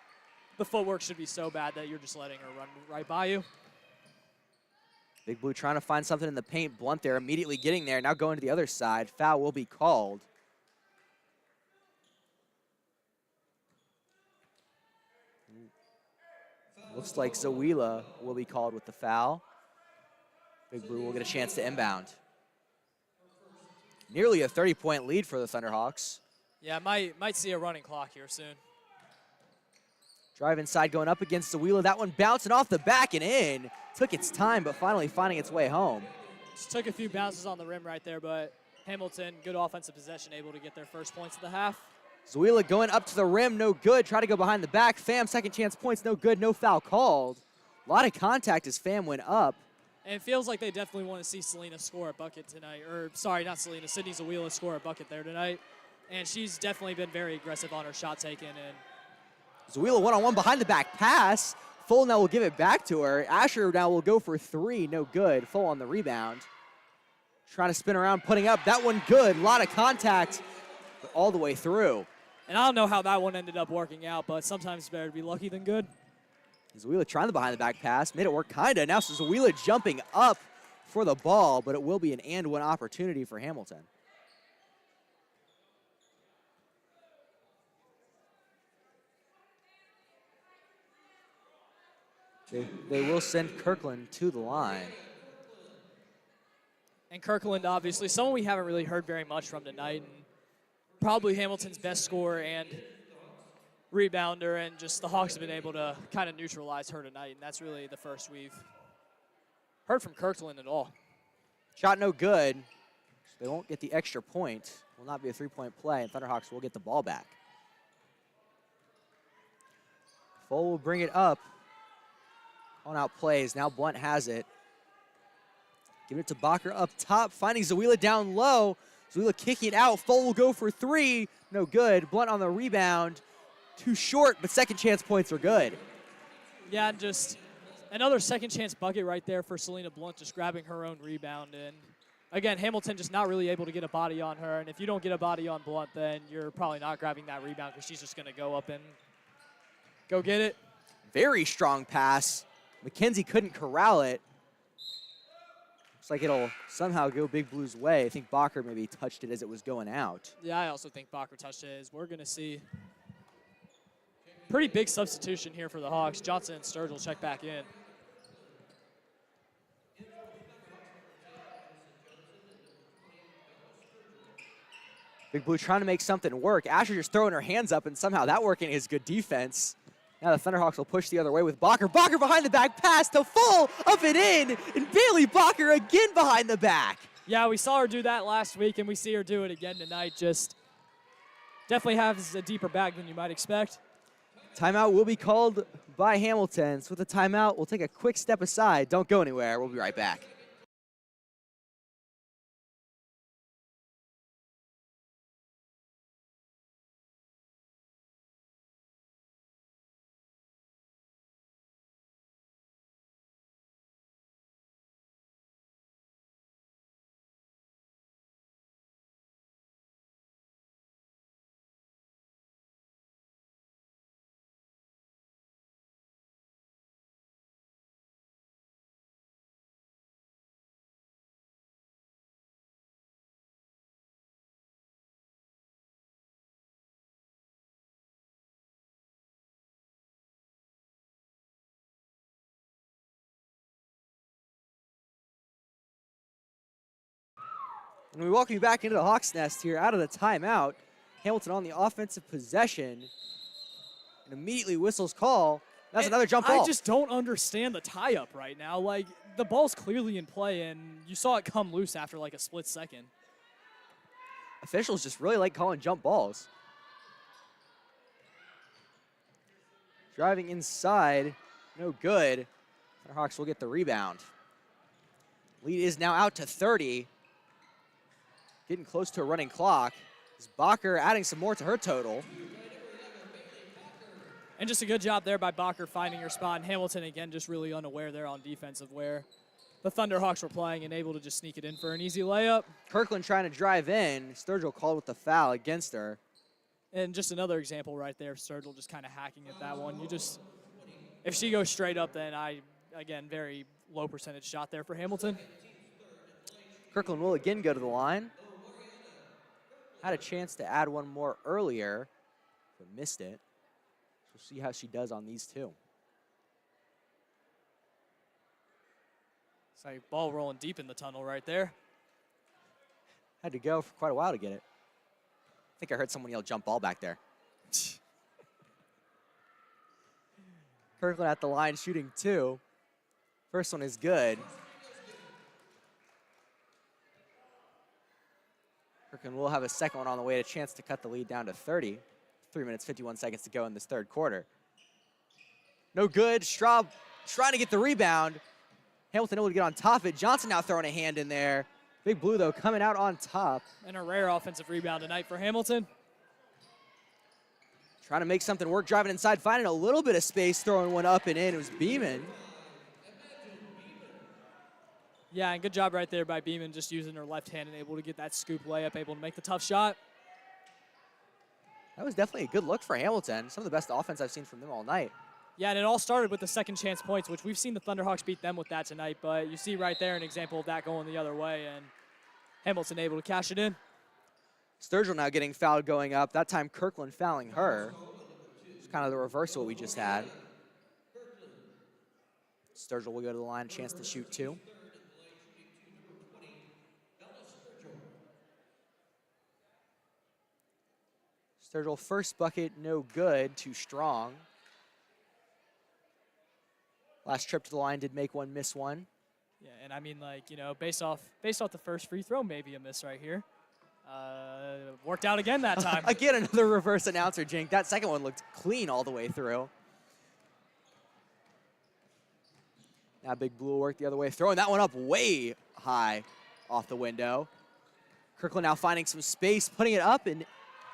the footwork should be so bad that you're just letting her run right by you. Big Blue trying to find something in the paint. Blunt there immediately getting there. Now going to the other side. Foul will be called. Looks like Zawila will be called with the foul. Big Blue will get a chance to inbound. Nearly a 30-point lead for the Thunderhawks. Yeah, might see a running clock here soon. Drive inside going up against Zawila. That one bouncing off the back and in. Took its time, but finally finding its way home. Just took a few bounces on the rim right there, but Hamilton, good offensive possession, able to get their first points of the half. Zawila going up to the rim, no good. Try to go behind the back. Pham, second chance points, no good. No foul called. A lot of contact as Pham went up. And it feels like they definitely want to see Selena score a bucket tonight. Or, sorry, not Selena, Sydney Zawila score a bucket there tonight. And she's definitely been very aggressive on her shot taking. And Zawila one-on-one behind the back pass. Full now will give it back to her. Asher now will go for three, no good. Full on the rebound. Trying to spin around, putting up. That one good. A lot of contact all the way through. And I don't know how that one ended up working out, but sometimes it's better to be lucky than good. Zawila trying the behind-the-back pass. Made it work kinda. Now Zawila jumping up for the ball, but it will be an and-one opportunity for Hamilton. They will send Kirkland to the line. And Kirkland, obviously, someone we haven't really heard very much from tonight. And probably Hamilton's best scorer and rebounder, and just the Hawks have been able to kind of neutralize her tonight, and that's really the first we've heard from Kirkland at all. Shot no good. So they won't get the extra point. Will not be a three-point play, and Thunderhawks will get the ball back. Full will bring it up. On out plays. Now Blunt has it. Giving it to Bacher up top, finding Zawila down low. Zawila kicking it out. Full will go for three. No good. Blunt on the rebound. Too short, but second chance points are good. Yeah, just another second chance bucket right there for Selena Blunt, just grabbing her own rebound. And again, Hamilton just not really able to get a body on her. And if you don't get a body on Blunt, then you're probably not grabbing that rebound because she's just going to go up and go get it. Very strong pass. McKenzie couldn't corral it. Looks like it'll somehow go Big Blue's way. I think Bacher maybe touched it as it was going out. Yeah, I also think Bacher touched it. As we're going to see pretty big substitution here for the Hawks. Johnson and Sturgill check back in. Big Blue trying to make something work. Asher just throwing her hands up, and somehow that working is good defense. Now the Thunderhawks will push the other way with Bacher. Bacher behind the back pass to Full, up and in, and Bailey Bacher again behind the back. Yeah, we saw her do that last week, and we see her do it again tonight. Just definitely has a deeper bag than you might expect. Timeout will be called by Hamilton. So with the timeout, we'll take a quick step aside. Don't go anywhere. We'll be right back. And we welcome you back into the Hawks Nest here out of the timeout. Hamilton on the offensive possession. And immediately whistles call. That's another jump ball. I just don't understand the tie-up right now. Like, the ball's clearly in play, and you saw it come loose after like a split second. Officials just really like calling jump balls. Driving inside, no good. Thunderhawks will get the rebound. Lead is now out to 30. Getting close to a running clock. Is Bacher adding some more to her total. And just a good job there by Bacher finding her spot. And Hamilton, again, just really unaware there on defense of where the Thunderhawks were playing and able to just sneak it in for an easy layup. Kirkland trying to drive in. Sturgill called with the foul against her. And just another example right there, Sturgill just kind of hacking at that one. You just, if she goes straight up, then again, very low percentage shot there for Hamilton. Kirkland will again go to the line. Had a chance to add one more earlier, but missed it. We'll see how she does on these two. It's like ball rolling deep in the tunnel right there. Had to go for quite a while to get it. I think I heard someone yell jump ball back there. Kirkland at the line shooting two. First one is good. Kirkland will have a second one on the way, a chance to cut the lead down to 30. 3 minutes, 51 seconds to go in this third quarter. No good. Straub trying to get the rebound. Hamilton able to get on top of it. Johnson now throwing a hand in there. Big Blue, though, coming out on top. And a rare offensive rebound tonight for Hamilton. Trying to make something work, driving inside, finding a little bit of space, throwing one up and in. It was Beeman. Yeah, and good job right there by Beeman, just using her left hand and able to get that scoop layup, able to make the tough shot. That was definitely a good look for Hamilton. Some of the best offense I've seen from them all night. Yeah, and it all started with the second chance points, which we've seen the Thunderhawks beat them with that tonight, but you see right there an example of that going the other way, and Hamilton able to cash it in. Sturgill now getting fouled going up. That time Kirkland fouling her. It's kind of the reverse of what we just had. Sturgill will go to the line, chance to shoot 2. Sturgill, first bucket, no good, too strong. Last trip to the line did make one, miss one. Yeah, and I mean, like, you know, based off the first free throw, maybe a miss right here. Worked out again that time. Again, another reverse announcer jink. That second one looked clean all the way through. Now Big Blue will work the other way, throwing that one up way high off the window. Kirkland now finding some space, putting it up and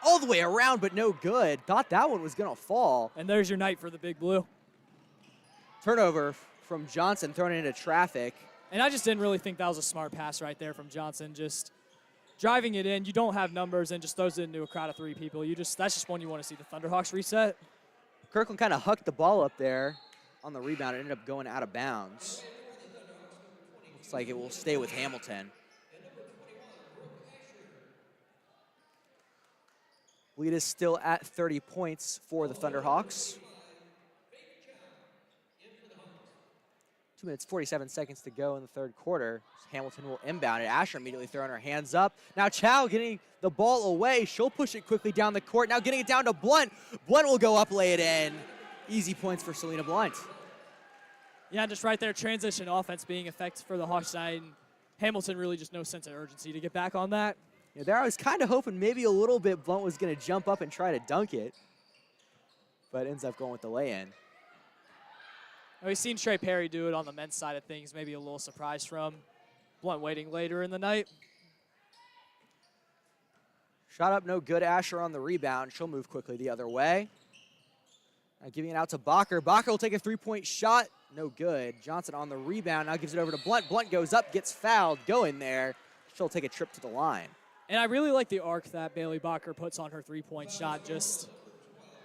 all the way around, but no good. Thought that one was going to fall. And there's your night for the Big Blue. Turnover from Johnson, throwing it into traffic. And I just didn't really think that was a smart pass right there from Johnson. Just driving it in, you don't have numbers, and just throws it into a crowd of 3 people. That's just one you want to see the Thunderhawks reset. Kirkland kind of hucked the ball up there on the rebound. It ended up going out of bounds. Looks like it will stay with Hamilton. Lead is still at 30 points for the Thunderhawks. 2 minutes, 47 seconds to go in the third quarter. Hamilton will inbound it. Asher immediately throwing her hands up. Now Chow getting the ball away. She'll push it quickly down the court. Now getting it down to Blunt. Blunt will go up, lay it in. Easy points for Selena Blunt. Yeah, just right there, transition offense being effective for the Hawks side. And Hamilton really just no sense of urgency to get back on that. Yeah, there I was kind of hoping maybe a little bit Blunt was going to jump up and try to dunk it. But ends up going with the lay-in. We've seen Trey Perry do it on the men's side of things. Maybe a little surprise from Blunt waiting later in the night. Shot up, no good. Asher on the rebound. She'll move quickly the other way. Now giving it out to Bacher. Bacher will take a 3-point shot. No good. Johnson on the rebound. Now gives it over to Blunt. Blunt goes up, gets fouled. Go in there. She'll take a trip to the line. And I really like the arc that Bailey Bacher puts on her 3-point shot. Just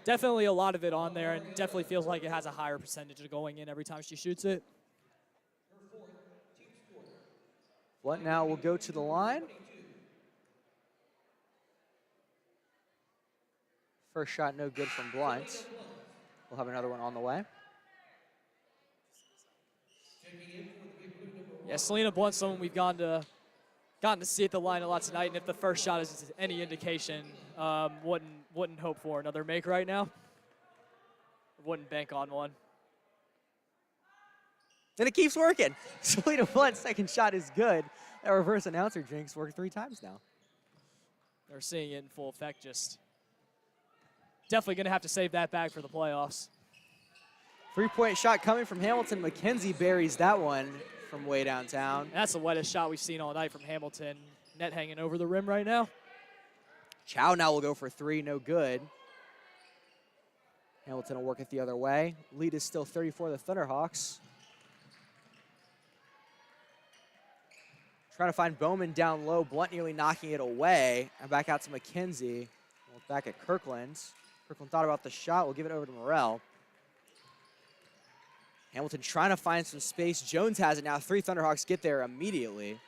definitely a lot of it on there, and definitely feels like it has a higher percentage of going in every time she shoots it. Blunt now will go to the line. First shot no good from Blunt. We'll have another one on the way. Yeah, Selena Blunt's someone we've gotten to see at the line a lot tonight, and if the first shot is any indication, wouldn't hope for another make right now. Wouldn't bank on one. And it keeps working. Selena Blunt's second shot is good. That reverse announcer jinx worked 3 times now. They're seeing it in full effect. Just definitely going to have to save that bag for the playoffs. 3-point shot coming from Hamilton. McKenzie buries that one from way downtown. And that's the wettest shot we've seen all night from Hamilton. Net hanging over the rim right now. Chow now will go for 3, no good. Hamilton will work it the other way. Lead is still 34 the Thunderhawks. Trying to find Bowman down low. Blunt nearly knocking it away. And back out to McKenzie. Look back at Kirkland. Kirkland thought about the shot. We'll give it over to Morrell. Hamilton trying to find some space. Jones has it now. 3 Thunderhawks get there immediately.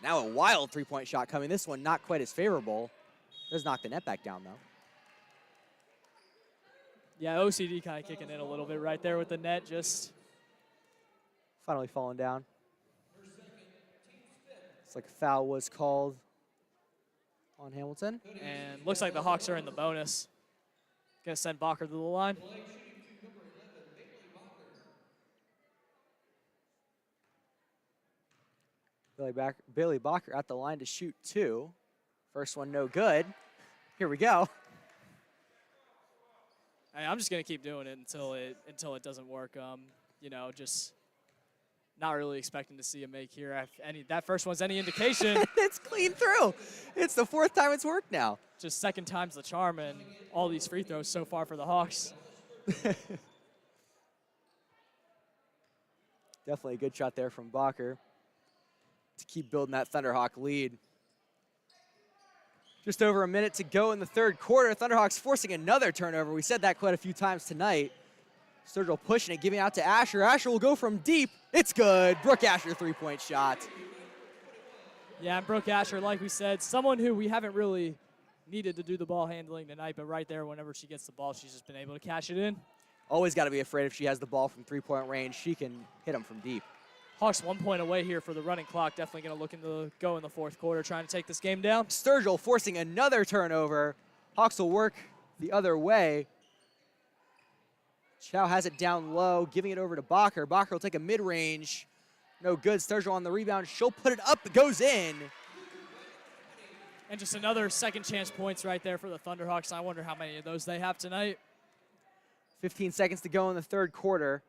Now a wild 3-point shot coming. This one not quite as favorable. Does knock the net back down, though. Yeah, OCD kind of kicking in a little bit right there with the net. Just finally falling down. It's like a foul was called on Hamilton. And looks like the Hawks are in the bonus. Gonna send Bacher to the line. Bailey Bacher at the line to shoot 2. First one no good. Here we go. I'm just gonna keep doing it until it doesn't work. You know, just not really expecting to see a make here. If that first one's any indication, it's clean through. It's the 4th time it's worked now. Just second time's the charm, and all these free throws so far for the Hawks. Definitely a good shot there from Bacher to keep building that Thunderhawk lead. Just over a minute to go in the third quarter. Thunderhawks forcing another turnover. We said that quite a few times tonight. Sturgill pushing it, giving out to Asher. Asher will go from deep. It's good. Brooke Asher 3-point shot. Yeah, and Brooke Asher, like we said, someone who we haven't really needed to do the ball handling tonight, but right there, whenever she gets the ball, she's just been able to cash it in. always got to be afraid if she has the ball from three-point range. She can hit them from deep. Hawks 1 point away here for the running clock. Definitely going to look into go in the fourth quarter, trying to take this game down. Sturgill forcing another turnover. Hawks will work the other way. Chow has it down low, giving it over to Bacher. Bacher will take a mid-range. No good. Sturgill on the rebound. She'll put it up. It goes in. And just another second chance points right there for the Thunderhawks. I wonder how many of those they have tonight. 15 seconds to go in the third quarter.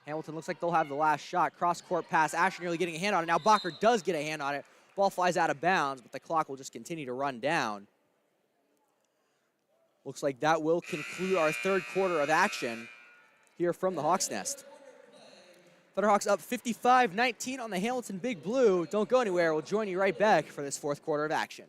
Hamilton looks like they'll have the last shot. Cross-court pass. Asher nearly getting a hand on it. Now Bacher does get a hand on it. Ball flies out of bounds, but the clock will just continue to run down. Looks like that will conclude our third quarter of action here from the Hawks Nest. Thunderhawks up 55-19 on the Hamilton Big Blue. Don't go anywhere. We'll join you right back for this fourth quarter of action.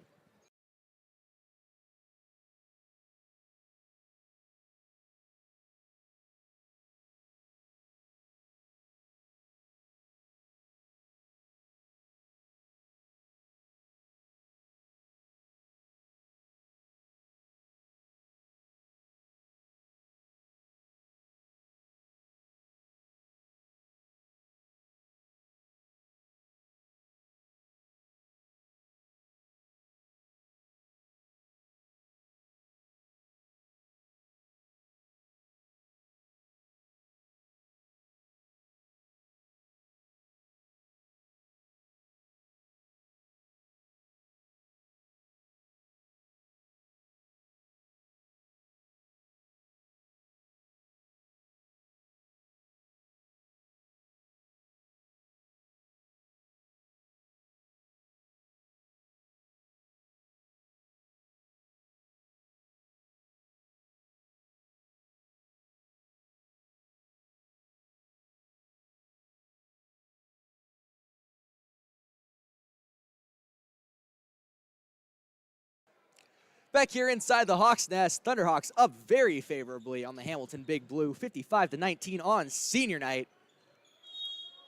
Back here inside the Hawks Nest, Thunderhawks up very favorably on the Hamilton Big Blue, 55-19 on senior night.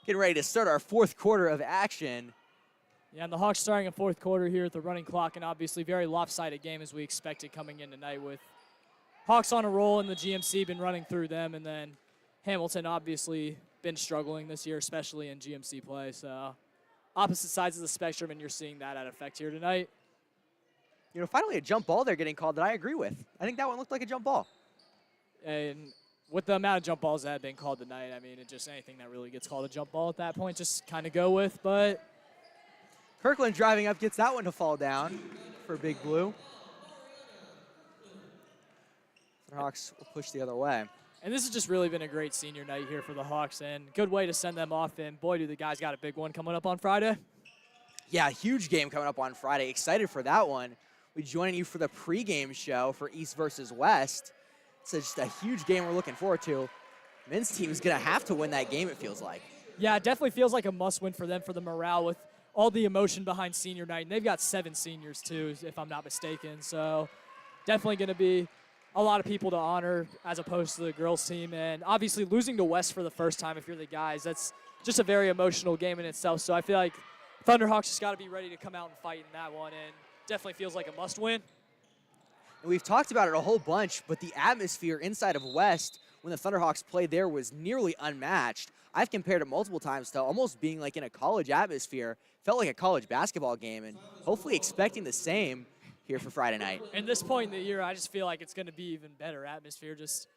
Getting ready to start our fourth quarter of action. Yeah, and the Hawks starting a fourth quarter here at the running clock, and obviously very lopsided game as we expected coming in tonight with Hawks on a roll and the GMC been running through them, and then Hamilton obviously been struggling this year, especially in GMC play. So opposite sides of the spectrum, and you're seeing that at effect here tonight. You know, finally a jump ball they're getting called that I agree with. I think that one looked like a jump ball. And with the amount of jump balls that have been called tonight, I mean, it just anything that really gets called a jump ball at that point, just kind of go with. But Kirkland driving up gets that one to fall down for Big Blue. The Hawks will push the other way. And this has just really been a great senior night here for the Hawks, and good way to send them off. And boy, do the guys got a big one coming up on Friday. Yeah, huge game coming up on Friday. Excited for that one. We're joining you for the pregame show for East versus West. It's just a huge game we're looking forward to. Men's team is going to have to win that game, it feels like. Yeah, it definitely feels like a must-win for them for the morale with all the emotion behind senior night. And they've got 7 seniors, too, if I'm not mistaken. So definitely going to be a lot of people to honor as opposed to the girls' team. And obviously losing to West for the first time, if you're the guys, that's just a very emotional game in itself. So I feel like Thunderhawks just got to be ready to come out and fight in that one. And definitely feels like a must-win. And we've talked about it a whole bunch, but the atmosphere inside of West when the Thunderhawks played there was nearly unmatched. I've compared it multiple times to almost being like in a college atmosphere. Felt like a college basketball game, and hopefully expecting the same here for Friday night. At this point in the year, I just feel like it's going to be even better atmosphere. Just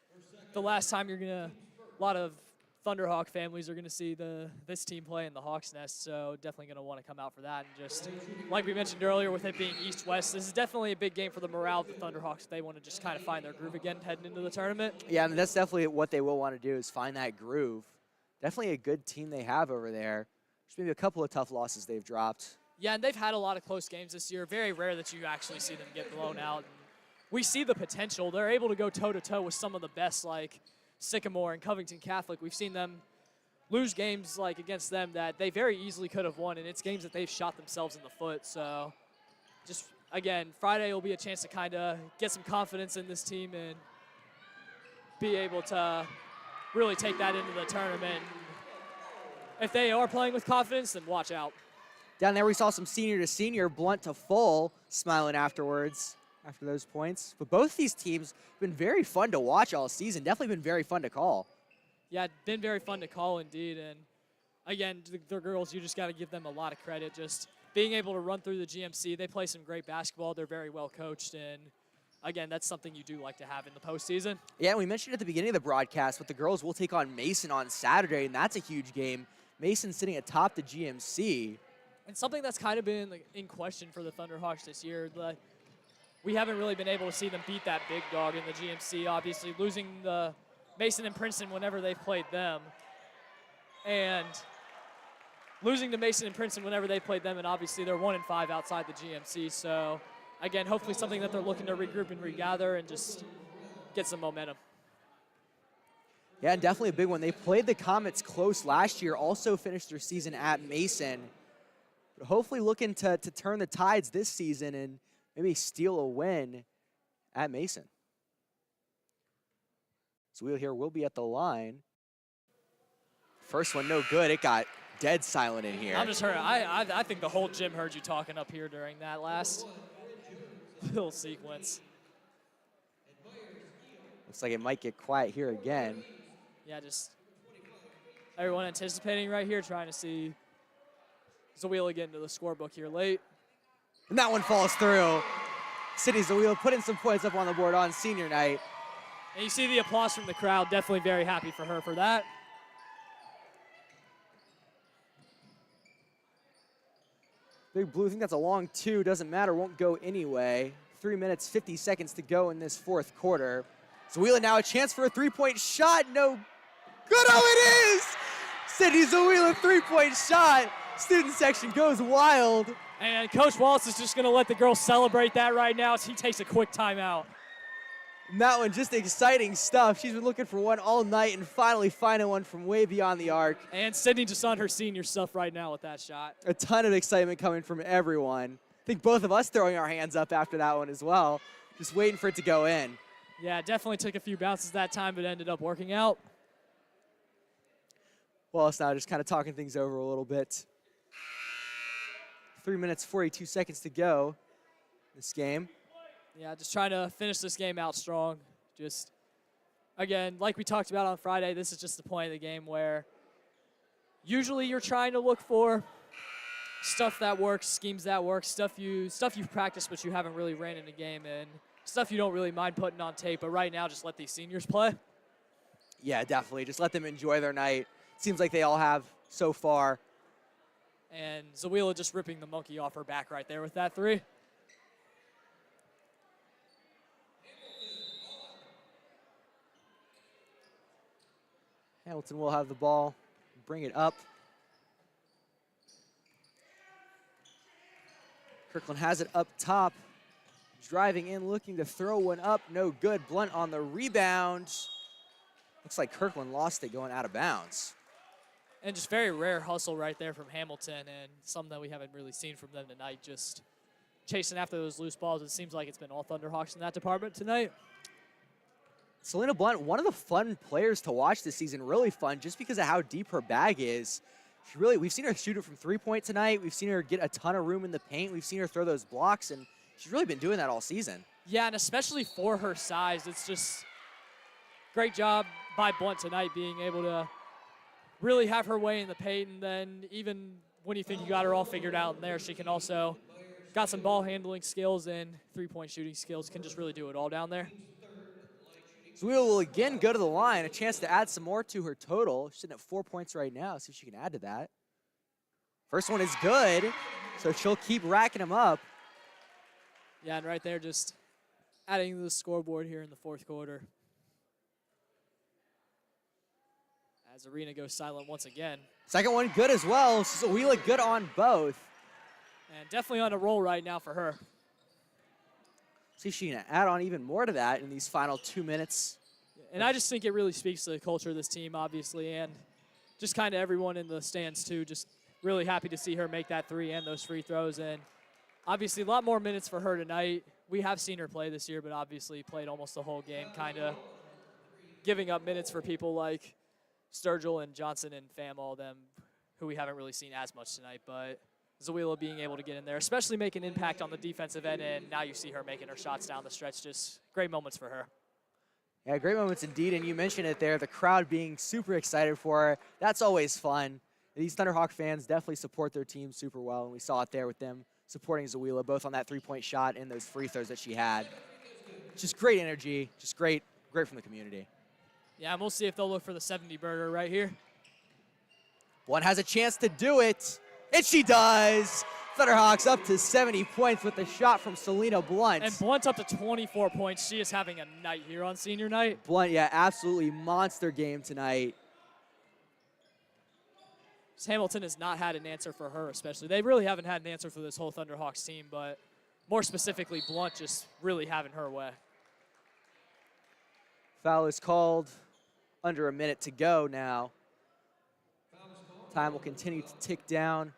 the last time you're going to, a lot of Thunderhawk families are going to see this team play in the Hawks Nest, so definitely going to want to come out for that. And just like we mentioned earlier, with it being East-West, this is definitely a big game for the morale of the Thunderhawks. They want to just kind of find their groove again heading into the tournament. Yeah, and that's definitely what they will want to do is find that groove. Definitely a good team they have over there. Just maybe a couple of tough losses they've dropped. Yeah, and they've had a lot of close games this year. Very rare that you actually see them get blown out. And we see the potential. They're able to go toe-to-toe with some of the best, like Sycamore and Covington Catholic. We've seen them lose games like against them that they very easily could have won, and it's games that they've shot themselves in the foot. So just, again, Friday will be a chance to kind of get some confidence in this team and be able to really take that into the tournament. If they are playing with confidence, then watch out. Down there we saw some senior to senior, Blunt to full, smiling afterwards after those points. But both these teams have been very fun to watch all season. Definitely been very fun to call. Yeah, it's been very fun to call indeed. And again, the girls, you just got to give them a lot of credit. Just being able to run through the GMC. They play some great basketball. They're very well coached. And again, that's something you do like to have in the postseason. Yeah, we mentioned at the beginning of the broadcast, but the girls will take on Mason on Saturday, and that's a huge game. Mason sitting atop the GMC. And something that's kind of been in question for the Thunderhawks this year, we haven't really been able to see them beat that big dog in the GMC, obviously losing the Mason and Princeton whenever they've played them. And losing to Mason and Princeton whenever they played them, and obviously they're 1-5 outside the GMC. So again, hopefully something that they're looking to regroup and regather and just get some momentum. Yeah, and definitely a big one. They played the Comets close last year, also finished their season at Mason. But hopefully looking to turn the tides this season and maybe steal a win at Mason. So here will be at the line. First one, no good. It got dead silent in here. I'm just heard. I think the whole gym heard you talking up here during that last little sequence. Looks like it might get quiet here again. Yeah, just everyone anticipating right here, trying to see Zawila get into the scorebook here late. And that one falls through. Sydney Zawila putting some points up on the board on senior night. And you see the applause from the crowd. Definitely very happy for her for that. Big Blue, I think that's a long two. Doesn't matter, won't go anyway. 3 minutes, 50 seconds to go in this fourth quarter. Zawila now a chance for a three-point shot. No good. Oh, it is! Sydney Zawila three-point shot. Student section goes wild. And Coach Wallace is just going to let the girls celebrate that right now as he takes a quick timeout. And that one, just exciting stuff. She's been looking for one all night and finally finding one from way beyond the arc. And Sydney just on her senior stuff right now with that shot. A ton of excitement coming from everyone. I think both of us throwing our hands up after that one as well. Just waiting for it to go in. Yeah, definitely took a few bounces that time, but ended up working out. Wallace now just kind of talking things over a little bit. 3 minutes, 42 seconds to go this game. Yeah, just trying to finish this game out strong. Just, again, like we talked about on Friday, this is just the point of the game where usually you're trying to look for stuff that works, schemes that work, stuff you've practiced but you haven't really ran in a game, and stuff you don't really mind putting on tape. But right now, just let these seniors play. Yeah, definitely. Just let them enjoy their night. Seems like they all have so far. And Zawila just ripping the monkey off her back right there with that three. Hamilton will have the ball, bring it up. Kirkland has it up top. Driving in, looking to throw one up. No good. Blunt on the rebound. Looks like Kirkland lost it going out of bounds. And just very rare hustle right there from Hamilton, and something that we haven't really seen from them tonight. Just chasing after those loose balls. It seems like it's been all Thunderhawks in that department tonight. Selena Blunt, one of the fun players to watch this season, really fun just because of how deep her bag is. We've seen her shoot it from three-point tonight. We've seen her get a ton of room in the paint. We've seen her throw those blocks, and she's really been doing that all season. Yeah, and especially for her size, it's just great job by Blunt tonight being able to really have her way in the paint, and then even when you think you got her all figured out in there, she can also got some ball handling skills and three-point shooting skills, can just really do it all down there. Zawila will again go to the line, a chance to add some more to her total. She's sitting at 4 points right now, see if she can add to that. First one is good, so she'll keep racking them up. Yeah, and right there just adding to the scoreboard here in the fourth quarter. As Arena goes silent once again. Second one good as well. Zawila good on both. And definitely on a roll right now for her. See if she can add on even more to that in these final 2 minutes. And I just think it really speaks to the culture of this team, obviously, and just kind of everyone in the stands, too. Just really happy to see her make that three and those free throws. And obviously a lot more minutes for her tonight. We have seen her play this year, but obviously played almost the whole game, kind of giving up minutes for people like Sturgill and Johnson and Pham, all of them, who we haven't really seen as much tonight. But Zawila being able to get in there, especially make an impact on the defensive end, and now you see her making her shots down the stretch. Just great moments for her. Yeah, great moments indeed, and you mentioned it there, the crowd being super excited for her. That's always fun. These Thunderhawk fans definitely support their team super well, and we saw it there with them supporting Zawila, both on that three-point shot and those free throws that she had. Just great energy, just great from the community. Yeah, and we'll see if they'll look for the 70-burger right here. One has a chance to do it, and she does. Thunderhawks up to 70 points with a shot from Selena Blunt. And Blunt's up to 24 points. She is having a night here on senior night. Blunt, yeah, absolutely monster game tonight. Hamilton has not had an answer for her, especially. They really haven't had an answer for this whole Thunderhawks team, but more specifically, Blunt just really having her way. Foul is called. Under a minute to go now. Time will continue to tick down.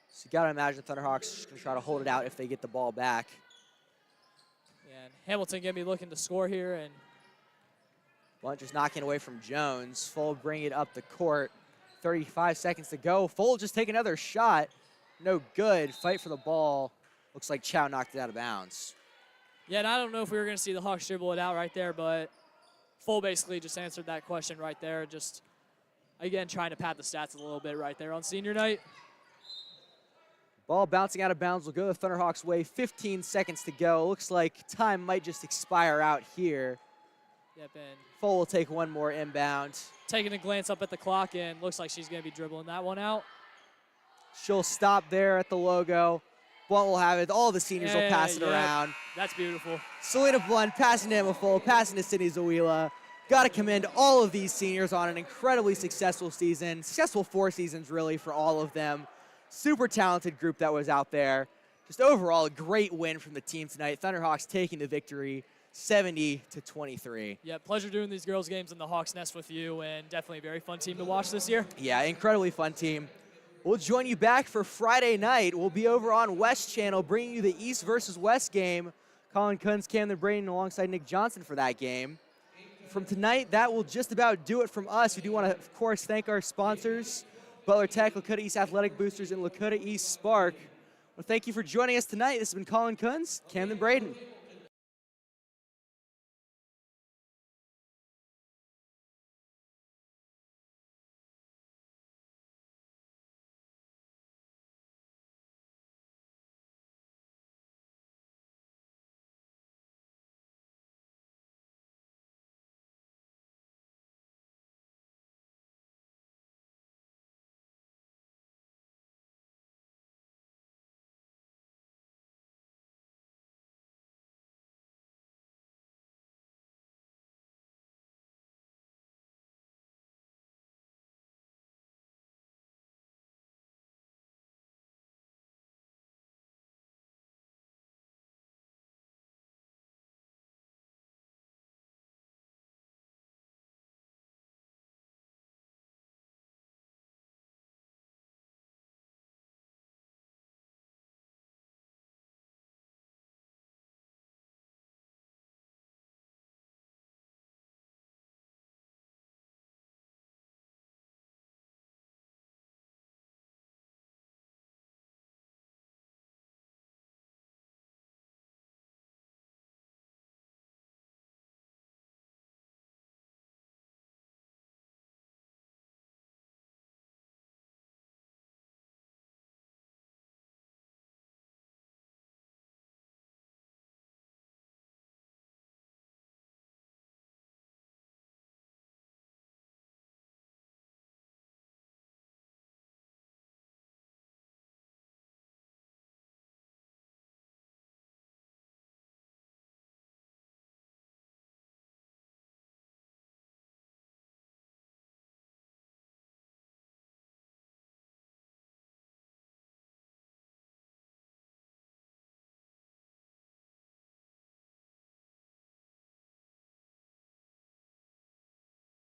So you got to imagine Thunderhawks just going to try to hold it out if they get the ball back. And Hamilton going to be looking to score here. And Blunt just knocking away from Jones. Full bring it up the court. 35 seconds to go. Full just take another shot. No good. Fight for the ball. Looks like Chow knocked it out of bounds. Yeah, and I don't know if we were going to see the Hawks dribble it out right there, but Full basically just answered that question right there. Just, again, trying to pad the stats a little bit right there on senior night. Ball bouncing out of bounds will go the Thunderhawks' way. 15 seconds to go. Looks like time might just expire out here. Yep, and Full will take one more inbound. taking a glance up at the clock, and looks like she's going to be dribbling that one out. She'll stop there at the logo. Blunt will have it. All the seniors will pass it around. That's beautiful. Selena Blunt passing to Emma Full, passing to Sydney Zawila. Got to commend all of these seniors on an incredibly successful season. Successful 4 seasons, really, for all of them. Super talented group that was out there. Just overall, a great win from the team tonight. Thunderhawks taking the victory, 70-23. Yeah, pleasure doing these girls' games in the Hawks Nest with you, and definitely a very fun team to watch this year. Yeah, incredibly fun team. We'll join you back for Friday night. We'll be over on West Channel bringing you the East versus West game. Colin Kunz, Camden Braden alongside Nick Johnson for that game. From tonight, that will just about do it from us. We do want to, of course, thank our sponsors, Butler Tech, Lakota East Athletic Boosters, and Lakota East Spark. Well, thank you for joining us tonight. This has been Colin Kunz, Camden Braden.